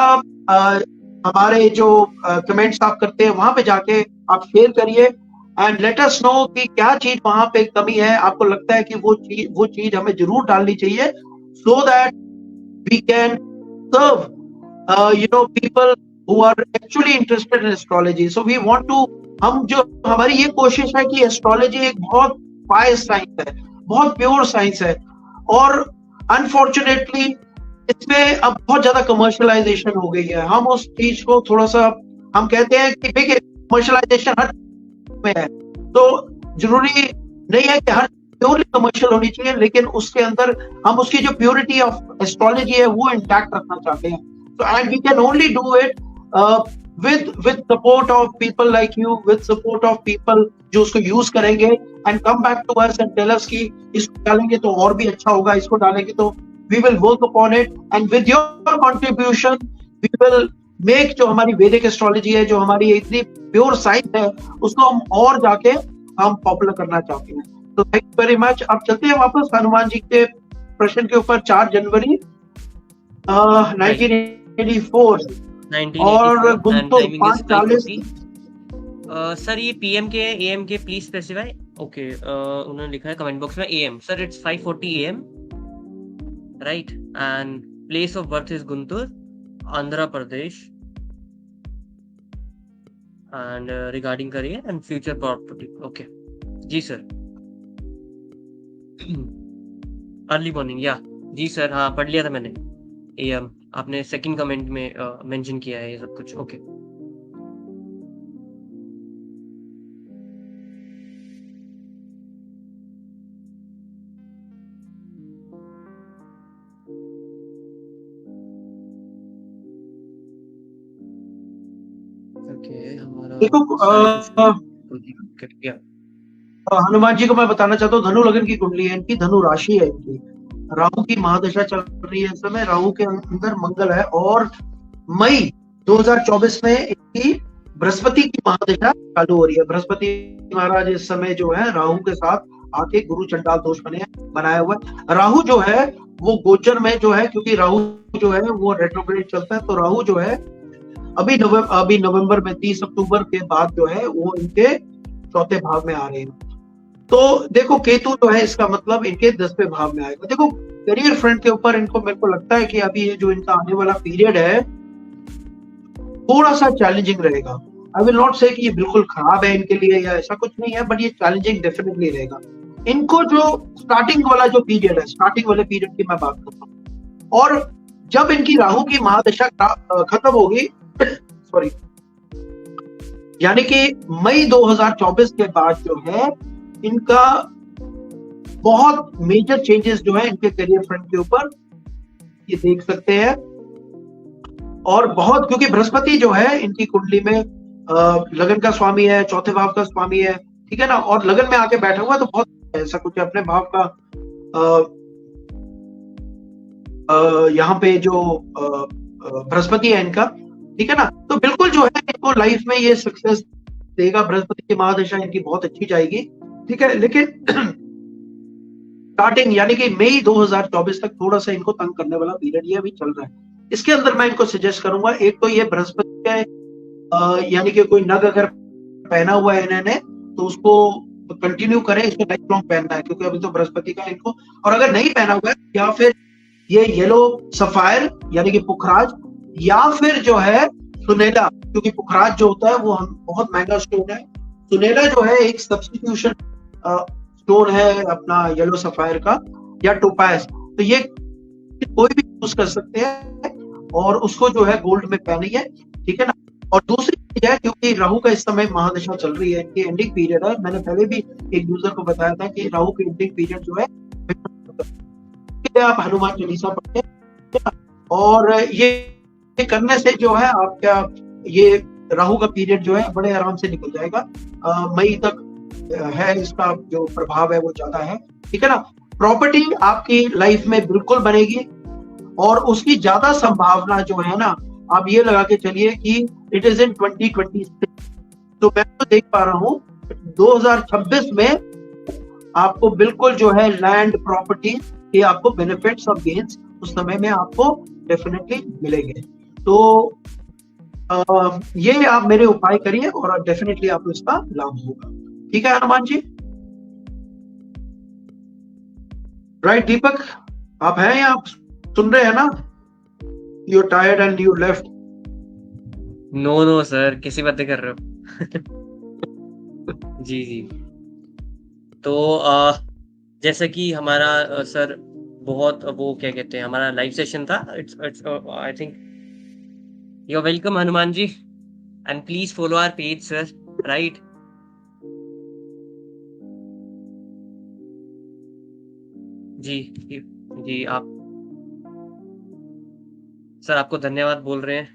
हमारे जो कमेंट्स आप करते हैं वहां पे जाके आप शेयर करिए एंड लेट अस नो कि क्या चीज वहां पे कमी है, आपको लगता है कि वो चीज हमें जरूर डालनी चाहिए, so that we can serve people who are actually interested in astrology. So we want to, हम जो हमारी ये कोशिश है कि एस्ट्रोलॉजी एक बहुत पायस साइंस है, बहुत प्योर साइंस है, और अनफॉर्चुनेटली इसमें अब बहुत ज्यादा कमर्शलाइजेशन हो गई है, हम उस चीज को थोड़ा सा, हम कहते हैं कि देखिए कमर्शलाइजेशन हर में है, तो जरूरी नहीं है कि हर प्योरली कमर्शियल होनी चाहिए, लेकिन उसके अंदर हम उसकी जो प्योरिटी ऑफ एस्ट्रोलॉजी है वो इंटैक्ट रखना चाहते हैं, तो and we can only do it with support of people like you, with support of people जो उसको यूज करेंगे and come back to us and tell us कि इसको डालेंगे तो और भी अच्छा होगा, इसको डालेंगे तो we will work upon it and with your contribution we will make जो हमारी वैदिक एस्ट्रोलॉजी है, जो हमारी इतनी प्योर साइंस है, उसको हम और जाके हम पॉपुलर करना चाहते हैं। तो थैंक यू वेरी मच। अब चलते हैं वापस हनुमान जी के प्रश्न के ऊपर। 4 जनवरी 1984 और गुंतुर 5:40। सर ये पीएम के एएम के प्लीज स्पेसिफाई। ओके, उन्होंने लिखा है कमेंट बॉक्स में AM. Sir it's 5:40 AM, right, and place of birth is Guntur, Andhra Pradesh, and regarding career and future property. Okay जी सर। अर्ली मॉर्निंग, या जी सर, हाँ पढ़ लिया था मैंने एएम, आपने सेकंड कमेंट में मेंशन किया है ये सब कुछ। ओके ओके, हमारा देखो सारे क्वेश्चन या हनुमान जी को मैं बताना चाहता हूँ, धनु लग्न की कुंडली है इनकी, धनु राशि है इनकी, राहु की महादशा चल रही है इस समय, राहु के अंदर मंगल है, और मई 2024 में इनकी बृहस्पति की महादशा चालू हो रही है। बृहस्पति महाराज इस समय जो है राहु के साथ आके गुरु चंडाल दोष बनाया हुआ है। राहु जो है वो गोचर में जो है, क्योंकि राहु जो है वो रेट्रोग्रेड चलता है, तो राहु जो है अभी नवंबर में 30 अक्टूबर के बाद जो है वो इनके चौथे भाव में आ रहे हैं। तो देखो केतु जो है इसका मतलब इनके 10वें भाव में आएगा। देखो करियर फ्रंट के ऊपर इनको, मेरे को लगता है कि अभी ये जो इनका आने वाला पीरियड है थोड़ा सा चैलेंजिंग रहेगा। आई विल नॉट से कि ये बिल्कुल खराब है इनके लिए या ऐसा कुछ नहीं है, बट ये चैलेंजिंग डेफिनेटली रहेगा। इनको जो स्टार्टिंग वाला जो पीरियड है, स्टार्टिंग वाले पीरियड की मैं बात करता हूँ, और जब इनकी राहु की महादशा खत्म होगी सॉरी, यानी कि मई 2024 के बाद जो है इनका बहुत मेजर चेंजेस जो है इनके करियर फ्रंट के ऊपर ये देख सकते हैं। और बहुत, क्योंकि बृहस्पति जो है इनकी कुंडली में लगन का स्वामी है, चौथे भाव का स्वामी है, ठीक है ना, और लगन में आके बैठा हुआ है, तो बहुत ऐसा कुछ है, अपने भाव का यहाँ पे जो बृहस्पति है इनका, ठीक है ना, तो बिल्कुल जो है इनको लाइफ में ये सक्सेस देगा। बृहस्पति की महादशा इनकी बहुत अच्छी जाएगी, ठीक है, लेकिन स्टार्टिंग यानी कि मई 2024 तक थोड़ा सा इनको तंग करने वाला पीरियड ये अभी चल रहा है। इसके अंदर मैं इनको सजेस्ट करूंगा, एक तो ये बृहस्पति है, यानी कि कोई नग अगर पहना हुआ है इन्होंने तो उसको कंटिन्यू करें, इसको लाइफ लॉन्ग पहनना है, क्योंकि अभी तो बृहस्पति का इनको, और अगर नहीं पहना हुआ है या फिर ये येलो सफायर यानी कि पुखराज, या फिर जो है सुनेला, क्योंकि पुखराज जो होता है वो हम बहुत महंगा स्टोन है, सुनेला जो है एक सब्स्टिट्यूशन स्टोन है अपना येलो सफायर का, या टोपाज, तो ये कोई भी यूज कर सकते हैं और उसको जो है गोल्ड में पहनिए, ठीक है ना। और दूसरी चीज है, क्योंकि राहु का इस समय महादशा चल रही है, इनकी एंडिंग पीरियड है, मैंने पहले भी एक यूजर को बताया था कि राहु की एंडिंग पीरियड जो है आप हनुमान चालीसा पढ़ते, और ये करने से जो है आपका ये राहु का पीरियड जो है बड़े आराम से निकल जाएगा। मई तक है इसका जो प्रभाव है वो ज्यादा है, ठीक है ना। प्रॉपर्टी आपकी लाइफ में बिल्कुल बनेगी, और उसकी ज्यादा संभावना जो है ना, आप ये लगा के चलिए कि इट इज इन 2026। तो मैं तो देख पा रहा हूँ 2026 में आपको बिल्कुल जो है लैंड प्रॉपर्टी के आपको बेनिफिट्स और गेन्स उस समय में आपको डेफिनेटली मिलेंगे। तो ये आप मेरे उपाय करिए और डेफिनेटली आपको इसका लाभ होगा, ठीक है हनुमान जी। राइट दीपक, आप हैं या आप सुन रहे हैं ना? You tired and you left. No sir, कैसी बातें कर रहे हो? जी जी। तो जैसे कि हमारा सर बहुत वो क्या कहते हैं, हमारा लाइव सेशन था, it's I think you are welcome Hanuman ji, and please follow our page sir, right. जी जी, आप सर आपको धन्यवाद बोल रहे हैं।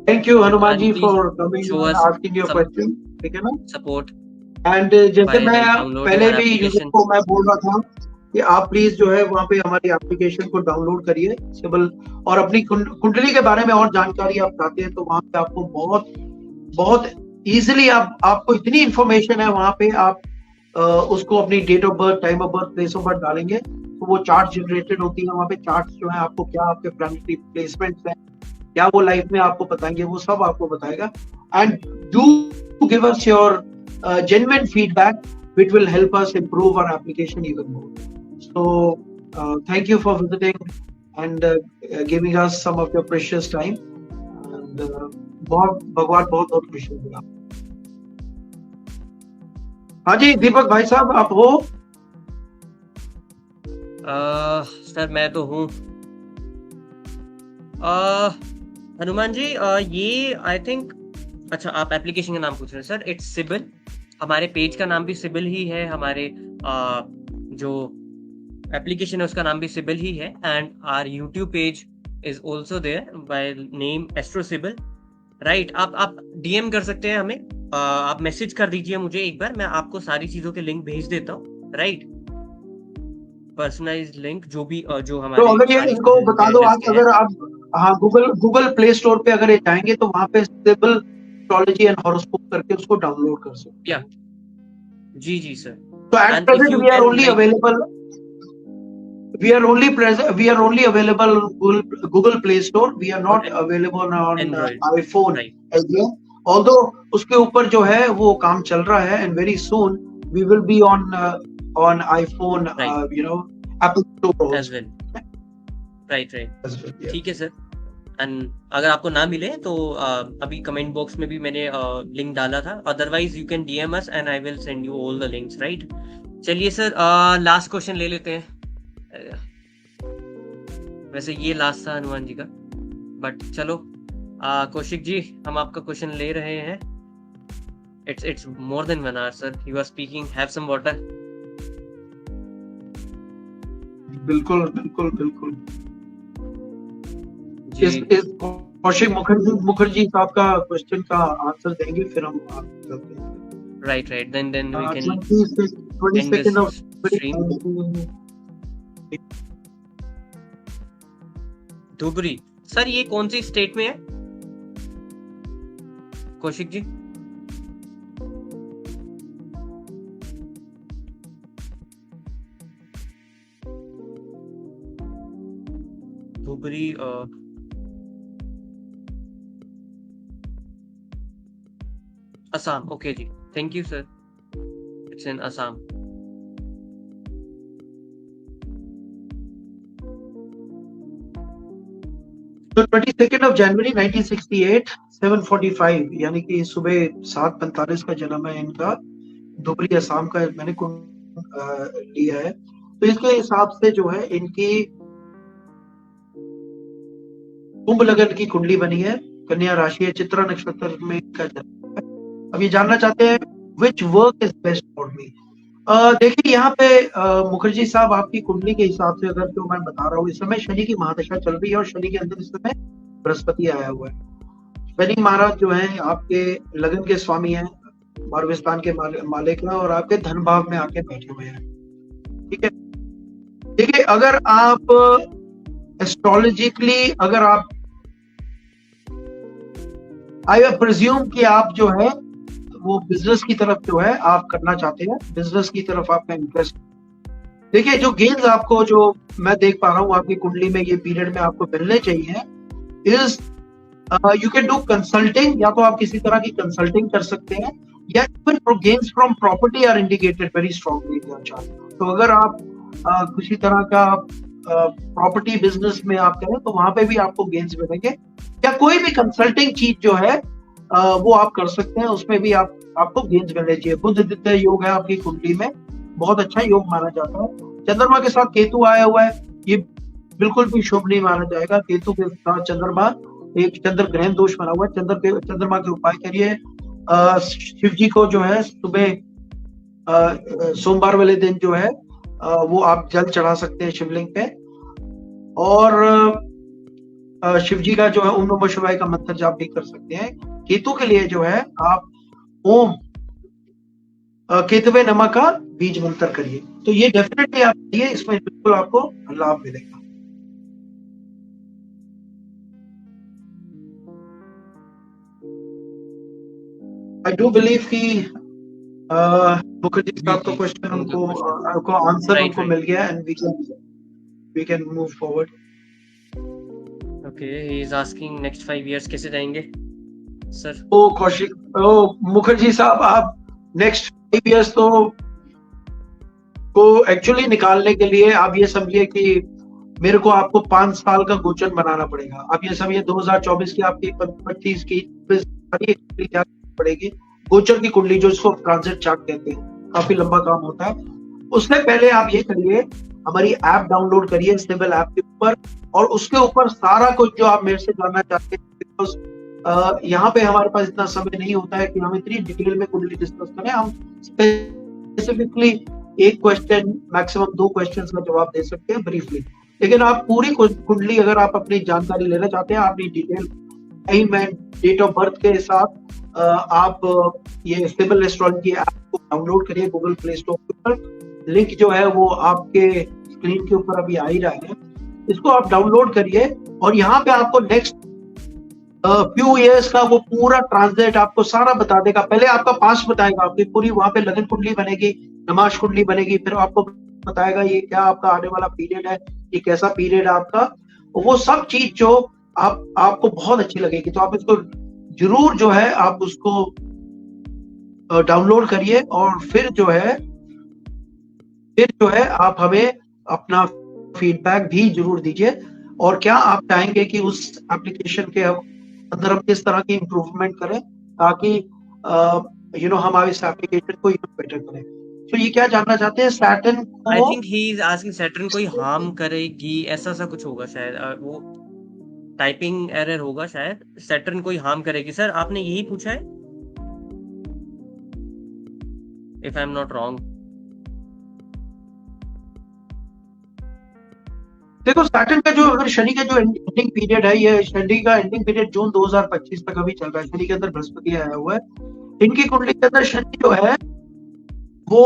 Thank you Hanuman ji for coming and asking your question, ठीक है ना, सपोर्ट। एंड जैसे मैं पहले भी यूजर को मैं बोल रहा था कि आप प्लीज जो है वहाँ पे हमारी एप्लीकेशन को डाउनलोड करिए सिबल, और अपनी कुंडली के बारे में और जानकारी आप चाहते हैं तो वहाँ पे आपको बहुत बहुत इजीली आपको इतनी इंफॉर्मेशन है वहाँ पे, आप उसको अपनी date of birth, time of birth, place of birth डालेंगे तो वो चार्ट जनरेटेड होती है। वहाँ पे चार्ट जो है आपको क्या आपके प्लानिटरी प्लेसमेंट्स हैं, क्या वो लाइफ में आपको बताएंगे, वो सब आपको बताएगा। And do give us your genuine feedback which will help us improve our application even more. So thank you for visiting and giving us some of your precious time, and बहुत भगवान बहुत बहुत खुश होगा। हाँ जी दीपक भाई साहब, आप हो? सर मैं तो हूँ हनुमान जी। ये आई थिंक, अच्छा आप एप्लीकेशन का नाम पूछ रहे हैं सर, इट्स सिबिल, हमारे पेज का नाम भी सिबिल ही है, हमारे जो एप्लीकेशन है उसका नाम भी सिबिल ही है, and our YouTube page is also there by name Astro Sibyl, right. आप डीएम कर सकते हैं हमें, आप मैसेज कर दीजिए मुझे एक बार, मैं आपको सारी चीजों के लिंक भेज देता हूँ, राइट? पर्सनलाइज्ड लिंक जो भी जो तो हमारे अगर ये सारी इनको चीजें बता के दो एड्रेस आप, के हैं। अगर आप हाँ गूगल प्ले स्टोर पे अगर ये जाएंगे तो वहां पे स्टेबल एस्ट्रोलॉजी एंड हॉरोस्कोप करके उसको डाउनलोड कर सकते या हैं। जी जी सर। तो at and if present you we are can only like, available, we are only available on Google Play Store. We are not okay, available on Android, iPhone right as yet. Although उसके ऊपर जो है वो काम चल रहा है, and very soon we will be on iPhone, right Apple Store as also well, right right. as well. Yeah. ठीक है सर। एंड अगर आपको ना मिले तो अभी कमेंट बॉक्स में भी मैंने लिंक डाला था, otherwise you can DM us and I will send you all the links, right? चलिए सर, लास्ट क्वेश्चन ले लेते हैं। वैसे ये लास्ट था हनुमान जी का, बट चलो कौशिक जी, हम आपका क्वेश्चन ले रहे हैं। It's more than 1 hour sir, you are speaking, have some water. बिल्कुल बिल्कुल बिल्कुल। जी इस कौशिक मुखर्जी साहब का क्वेश्चन का आंसर देंगे, फिर हम आगे चलते हैं। Right right, then we can 20 end this second of stream. Dhubri sir, ये कौन सी स्टेट में है कौशिक जी? धुबरी असम। ओके जी, thank you sir, it's in Assam. तो 22 ऑफ जनवरी 1968 7:45 यानी कि सुबह 7:45 का जन्म है इनका। धुबरी असम का मैंने लिया है। तो इसके हिसाब से जो है इनकी कुंभ लग्न की कुंडली बनी है, कन्या राशि है, चित्रा नक्षत्र में इनका जन्म है। अब ये जानना चाहते हैं which work is best for me. देखिए यहाँ पे मुखर्जी साहब, आपकी कुंडली के हिसाब से अगर जो मैं बता रहा हूँ, इस समय शनि की महादशा चल रही है और शनि के अंदर इस समय बृहस्पति आया हुआ है। शनि महाराज जो है आपके लगन के स्वामी हैं, मार्गस्थान के मालिक हैं और आपके धन भाव में आके बैठे हुए हैं। ठीक है, देखिए अगर आप एस्ट्रोलॉजिकली अगर आप, आई प्रिज्यूम कि आप जो है वो बिजनेस की तरफ जो है आप करना चाहते हैं, बिजनेस की तरफ आपका इंटरेस्ट। देखिए जो गेन्स आपको जो मैं देख पा रहा हूँ आपकी कुंडली में ये पीरियड में आपको मिलने चाहिए is you can do consulting, या तो आप किसी तरह की कंसल्टिंग कर सकते हैं, या even gains from property are indicated very strongly. तो अगर आप किसी तरह का प्रॉपर्टी बिजनेस में आप करें तो वहां पे भी आपको गेन्स मिलेंगे, या कोई भी कंसल्टिंग चीज जो है वो आप कर सकते हैं, उसमें भी आपको गेन्स मिलने चाहिए। बुध द्वितीय योग है आपकी कुंडली में, बहुत अच्छा योग माना जाता है। चंद्रमा के साथ केतु आया हुआ है, ये बिल्कुल भी शुभ नहीं माना जाएगा। केतु के साथ चंद्रमा, एक चंद्र ग्रहण दोष बना हुआ है। चंद्रमा के उपाय करिए, शिव जी को जो है सुबह सोमवार वाले दिन जो है वो आप जल चढ़ा सकते हैं शिवलिंग पे, और शिव जी का जो है ओम नमः शिवाय का मंत्र जाप भी कर सकते हैं। केतु के लिए जो है आप ओम केतवे नमः का बीज मंत्र करिए, तो ये डेफिनेटली आप करिए, इसमें बिल्कुल आपको लाभ मिलेगा। आई डू बिलीव कि मुखर्जी साहब का क्वेश्चन उनको आंसर उनको मिल गया, and we can move forward. Okay, he is asking next 5 years कैसे जाएंगे सर? ओ कौशिक, मुखर्जी साहब, आप नेक्स्ट 5 years को एक्चुअली निकालने के लिए आप ये समझिए कि मेरे को आपको 5 साल का गोचर बनाना पड़ेगा। आप ये समझिए 2024 की आपकी 25 की पड़ेगी गोचर की कुंडली, जो इसको ट्रांजिट चार्ट कहते हैं, काफी लंबा काम होता है। उससे पहले आप ये करिए, हमारी ऐप डाउनलोड करिए स्टेबल ऐप के ऊपर, और उसके ऊपर सारा कुछ जो आप मेरे से जानना चाहते हैं, बिकॉज यहाँ पे हमारे पास इतना समय नहीं होता है कि हम इतनी डिटेल में कुंडली डिस्कस करें। हम स्पेसिफिकली एक क्वेश्चन, मैक्सिमम 2 क्वेश्चंस का जवाब दे सकते हैं ब्रीफली, लेकिन आप पूरी कुंडली अगर आप अपनी जानकारी लेना चाहते हैं, अपनी detail time and date of birth के साथ आप ये स्टेबल एस्ट्रोलॉजी ऐप को डाउनलोड करिए गूगल प्ले स्टोर के ऊपर। लिंक जो है वो आपके स्क्रीन के ऊपर अभी आ ही रहा है, इसको आप डाउनलोड करिए और यहाँ पे आपको नेक्स्ट फ्यू इयर्स का वो पूरा ट्रांसलेट आपको सारा बता देगा। पहले आपका पास्ट बताएगा, आपकी पूरी वहां पे लगन कुंडली बनेगी, नमाज कुंडली बनेगी, फिर आपको बताएगा ये क्या आपका आने वाला पीरियड है, ये कैसा पीरियड है आपका, वो सब चीज जो आपको बहुत अच्छी लगेगी। तो आप इसको जरूर जो है आप उसको डाउनलोड करिए और फिर जो है आप हमें अपना फीडबैक भी जरूर दीजिए। और क्या आप चाहेंगे कि उस एप्लीकेशन के अंदर हम किस तरह की इम्प्रूवमेंट करें ताकि हम इस एप्लीकेशन को बेटर करें। तो ये क्या जानना चाहते हैं, सैटर्न को I think he is asking Saturn कोई हार्म करेगी, ऐसा सा कुछ होगा शायद, वो टाइपिंग एरर होगा शायद। सैटर्न कोई हार्म करेगी सर, आपने यही पूछा है if I am not wrong. देखो सैटर्न का जो अगर शनि का जो एंडिंग पीरियड है, ये शनि का एंडिंग पीरियड जून 2025 तक अभी चल रहा है। शनि के अंदर बृहस्पति आया हुआ है, इनकी कुंडली के अंदर शनि जो है वो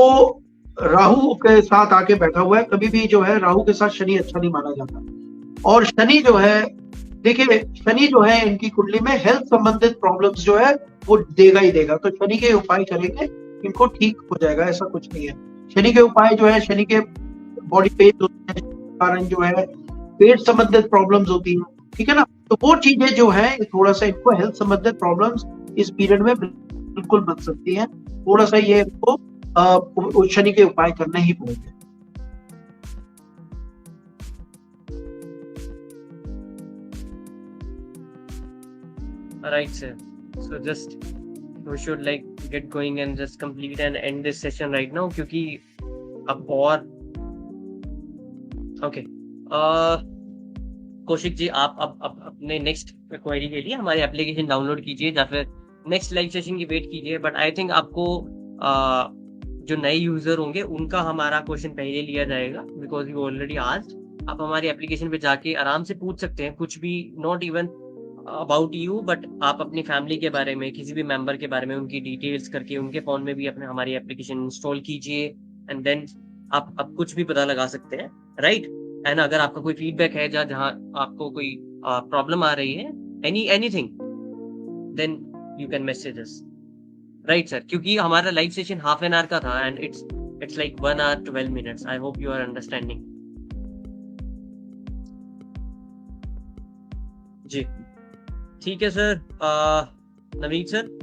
राहु के साथ आके बैठा हुआ है। कभी भी जो है राहु के साथ शनि अच्छा नहीं माना जाता। और शनि जो है, देखिए शनि जो है इनकी कुंडली में हेल्थ संबंधित प्रॉब्लम्स जो है वो देगा ही देगा। तो शनि के उपाय करेंगे इनको ठीक हो जाएगा, ऐसा कुछ नहीं है। शनि के उपाय जो है, शनि के बॉडी पेन कारण जो है पेट संबंधित प्रॉब्लम्स होती हैं, ठीक है ना। तो वो चीजें जो है थोड़ा सा इनको हेल्थ संबंधित प्रॉब्लम्स इस पीरियड में बिल्कुल बन सकती हैं। थोड़ा सा ये इनको शनि के उपाय करने ही पड़ेंगे। Right, sir. So just we should like get going and just complete and end this session right now क्योंकि अब और ओके कौशिक जी, आप अब अपने नेक्स्ट क्वेरी के लिए हमारी एप्लीकेशन डाउनलोड कीजिए या फिर नेक्स्ट लाइव सेशन की वेट कीजिए। बट आई थिंक आपको जो नए यूजर होंगे उनका हमारा क्वेश्चन पहले लिया जाएगा बिकॉज यू ऑलरेडी आस्क्ड। आप हमारी एप्लीकेशन पे जाके आराम से पूछ सकते हैं कुछ भी, not even about you but आप अपनी फैमिली के बारे में, किसी भी मेंबर के बारे में उनकी डिटेल्स करके उनके फोन में भी अपने हमारी एप्लीकेशन इंस्टॉल कीजिए एंड देन आप कुछ भी पता लगा सकते हैं, राइट। एंड अगर आपका कोई फीडबैक है जहाँ आपको कोई प्रॉब्लम आ रही है, anything, then you can message us, right sir. क्योंकि हमारा live session half an hour का था and it's like 1 hour 12 minutes। I hope you are understanding. जी ठीक है सर। नवीन सर।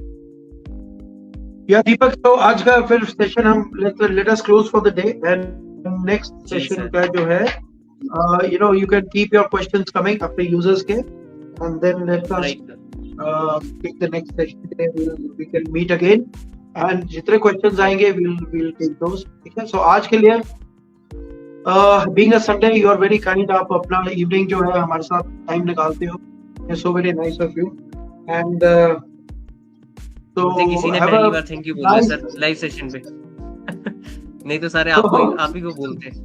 या दीपक, तो आज का फिर सेशन हम let us close for the day and next session का जो है you can keep your questions coming अपने users के and then let us take the next session, we can meet again and जितने questions आएंगे we'll take those, ठीक है। So आज के लिए being a Sunday you are very kind, आप अपना evening जो है हमारे साथ टाइम निकालते हो, it's so very nice of you and तो किसी ने पहली बार थैंक यू बोला सर लाइव सेशन पे नहीं तो सारे आप ही को बोलते।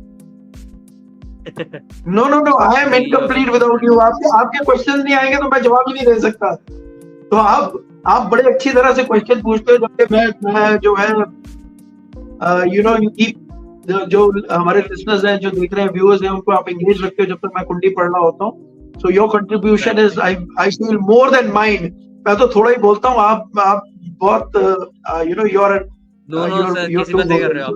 No, I am incomplete without you. आपके क्वेश्चन नहीं आएंगे तो मैं जवाब ही नहीं दे सकता। तो आप बड़े अच्छी तरह से क्वेश्चन पूछते हो, जबकि मैं जो है you keep जो हमारे लिसनर्स हैं, जो देख रहे हैं, व्यूअर्स हैं, उनको आप एंगेज रखते हो जब तक मैं कुंडली पढ़ रहा होता हूँ। So your contribution is I feel more than mine। मैं तो थोड़ा ही बोलता हूँ, आप बहुत किसी बात कर रहे हो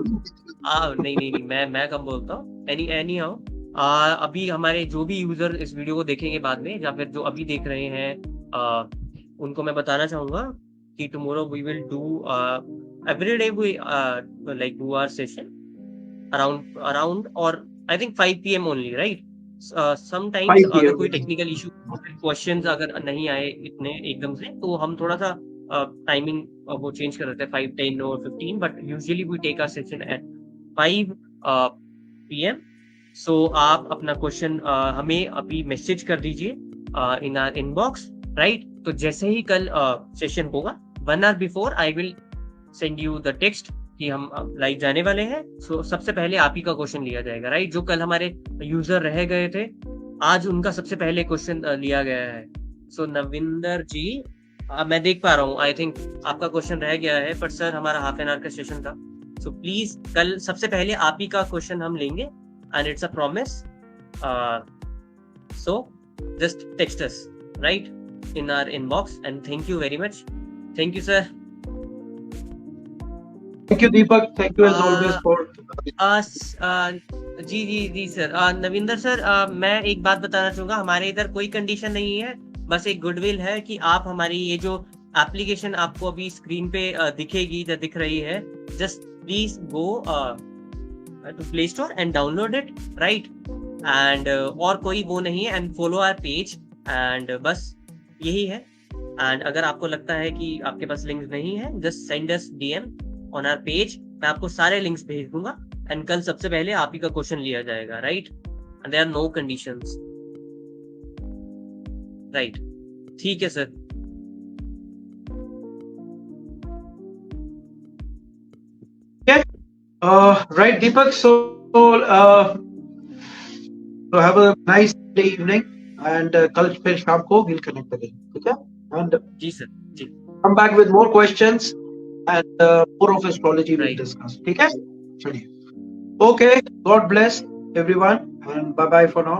आप। नहीं मैं कम बोलता हूँ। एनी हाउ अभी हमारे जो भी यूजर इस वीडियो को देखेंगे बाद में या फिर जो अभी देख रहे हैं उनको मैं बताना चाहूंगा कि tomorrow we will do every day we like do our session around और I think 5 PM only, right. Sometimes अगर कोई टेक्निकल इशू, क्वेश्चंस अगर नहीं आए इतने एकदम से, तो हम थोड़ा सा टाइमिंग वो चेंज कर देते हैं 5, 10 और 15, but usually we take our session at 5 PM। So आप अपना क्वेश्चन हमें अभी मैसेज कर दीजिए इन आवर इनबॉक्स, राइट। तो जैसे ही कल सेशन होगा 1 hour before I will send you the text कि हम लाइव जाने वाले हैं। सो सबसे पहले आप ही का क्वेश्चन लिया जाएगा, राइट। जो कल हमारे यूजर रह गए थे आज उनका सबसे पहले क्वेश्चन लिया गया है। सो नविंदर जी मैं देख पा रहा हूँ, आई थिंक आपका क्वेश्चन रह गया है, पर सर हमारा हाफ एन आवर का सेशन था, सो प्लीज कल सबसे पहले आप ही का क्वेश्चन हम लेंगे, and it's a promise, so just text us right in our inbox, and thank you very much, thank you sir. Thank you, Deepak. Thank you as always for. जी जी जी सर, नविंदर सर, मैं एक बात बताना चाहूंगा, हमारे इधर कोई कंडीशन नहीं है, बस एक गुडविल है कि आप हमारी ये जो एप्लीकेशन आपको अभी स्क्रीन पे दिखेगी या दिख रही है, just please go to Play Store and download it right, and और कोई वो नहीं है, and follow our page, and बस यही है। एंड अगर आपको लगता है कि आपके पास लिंक्स नहीं है, just send us DM on our page, मैं आपको सारे लिंक्स भेज दूंगा, एंड कल सबसे पहले आप ही का क्वेश्चन लिया जाएगा right, and there are no conditions right. ठीक है sir. Right, Deepak. So have a nice day evening, and कल फिर शाम को we'll connect again. ठीक है? And जी सर जी come back with more questions and more of astrology we'll Right. discuss. ठीक है? चलिए. Okay. God bless everyone, and bye bye for now.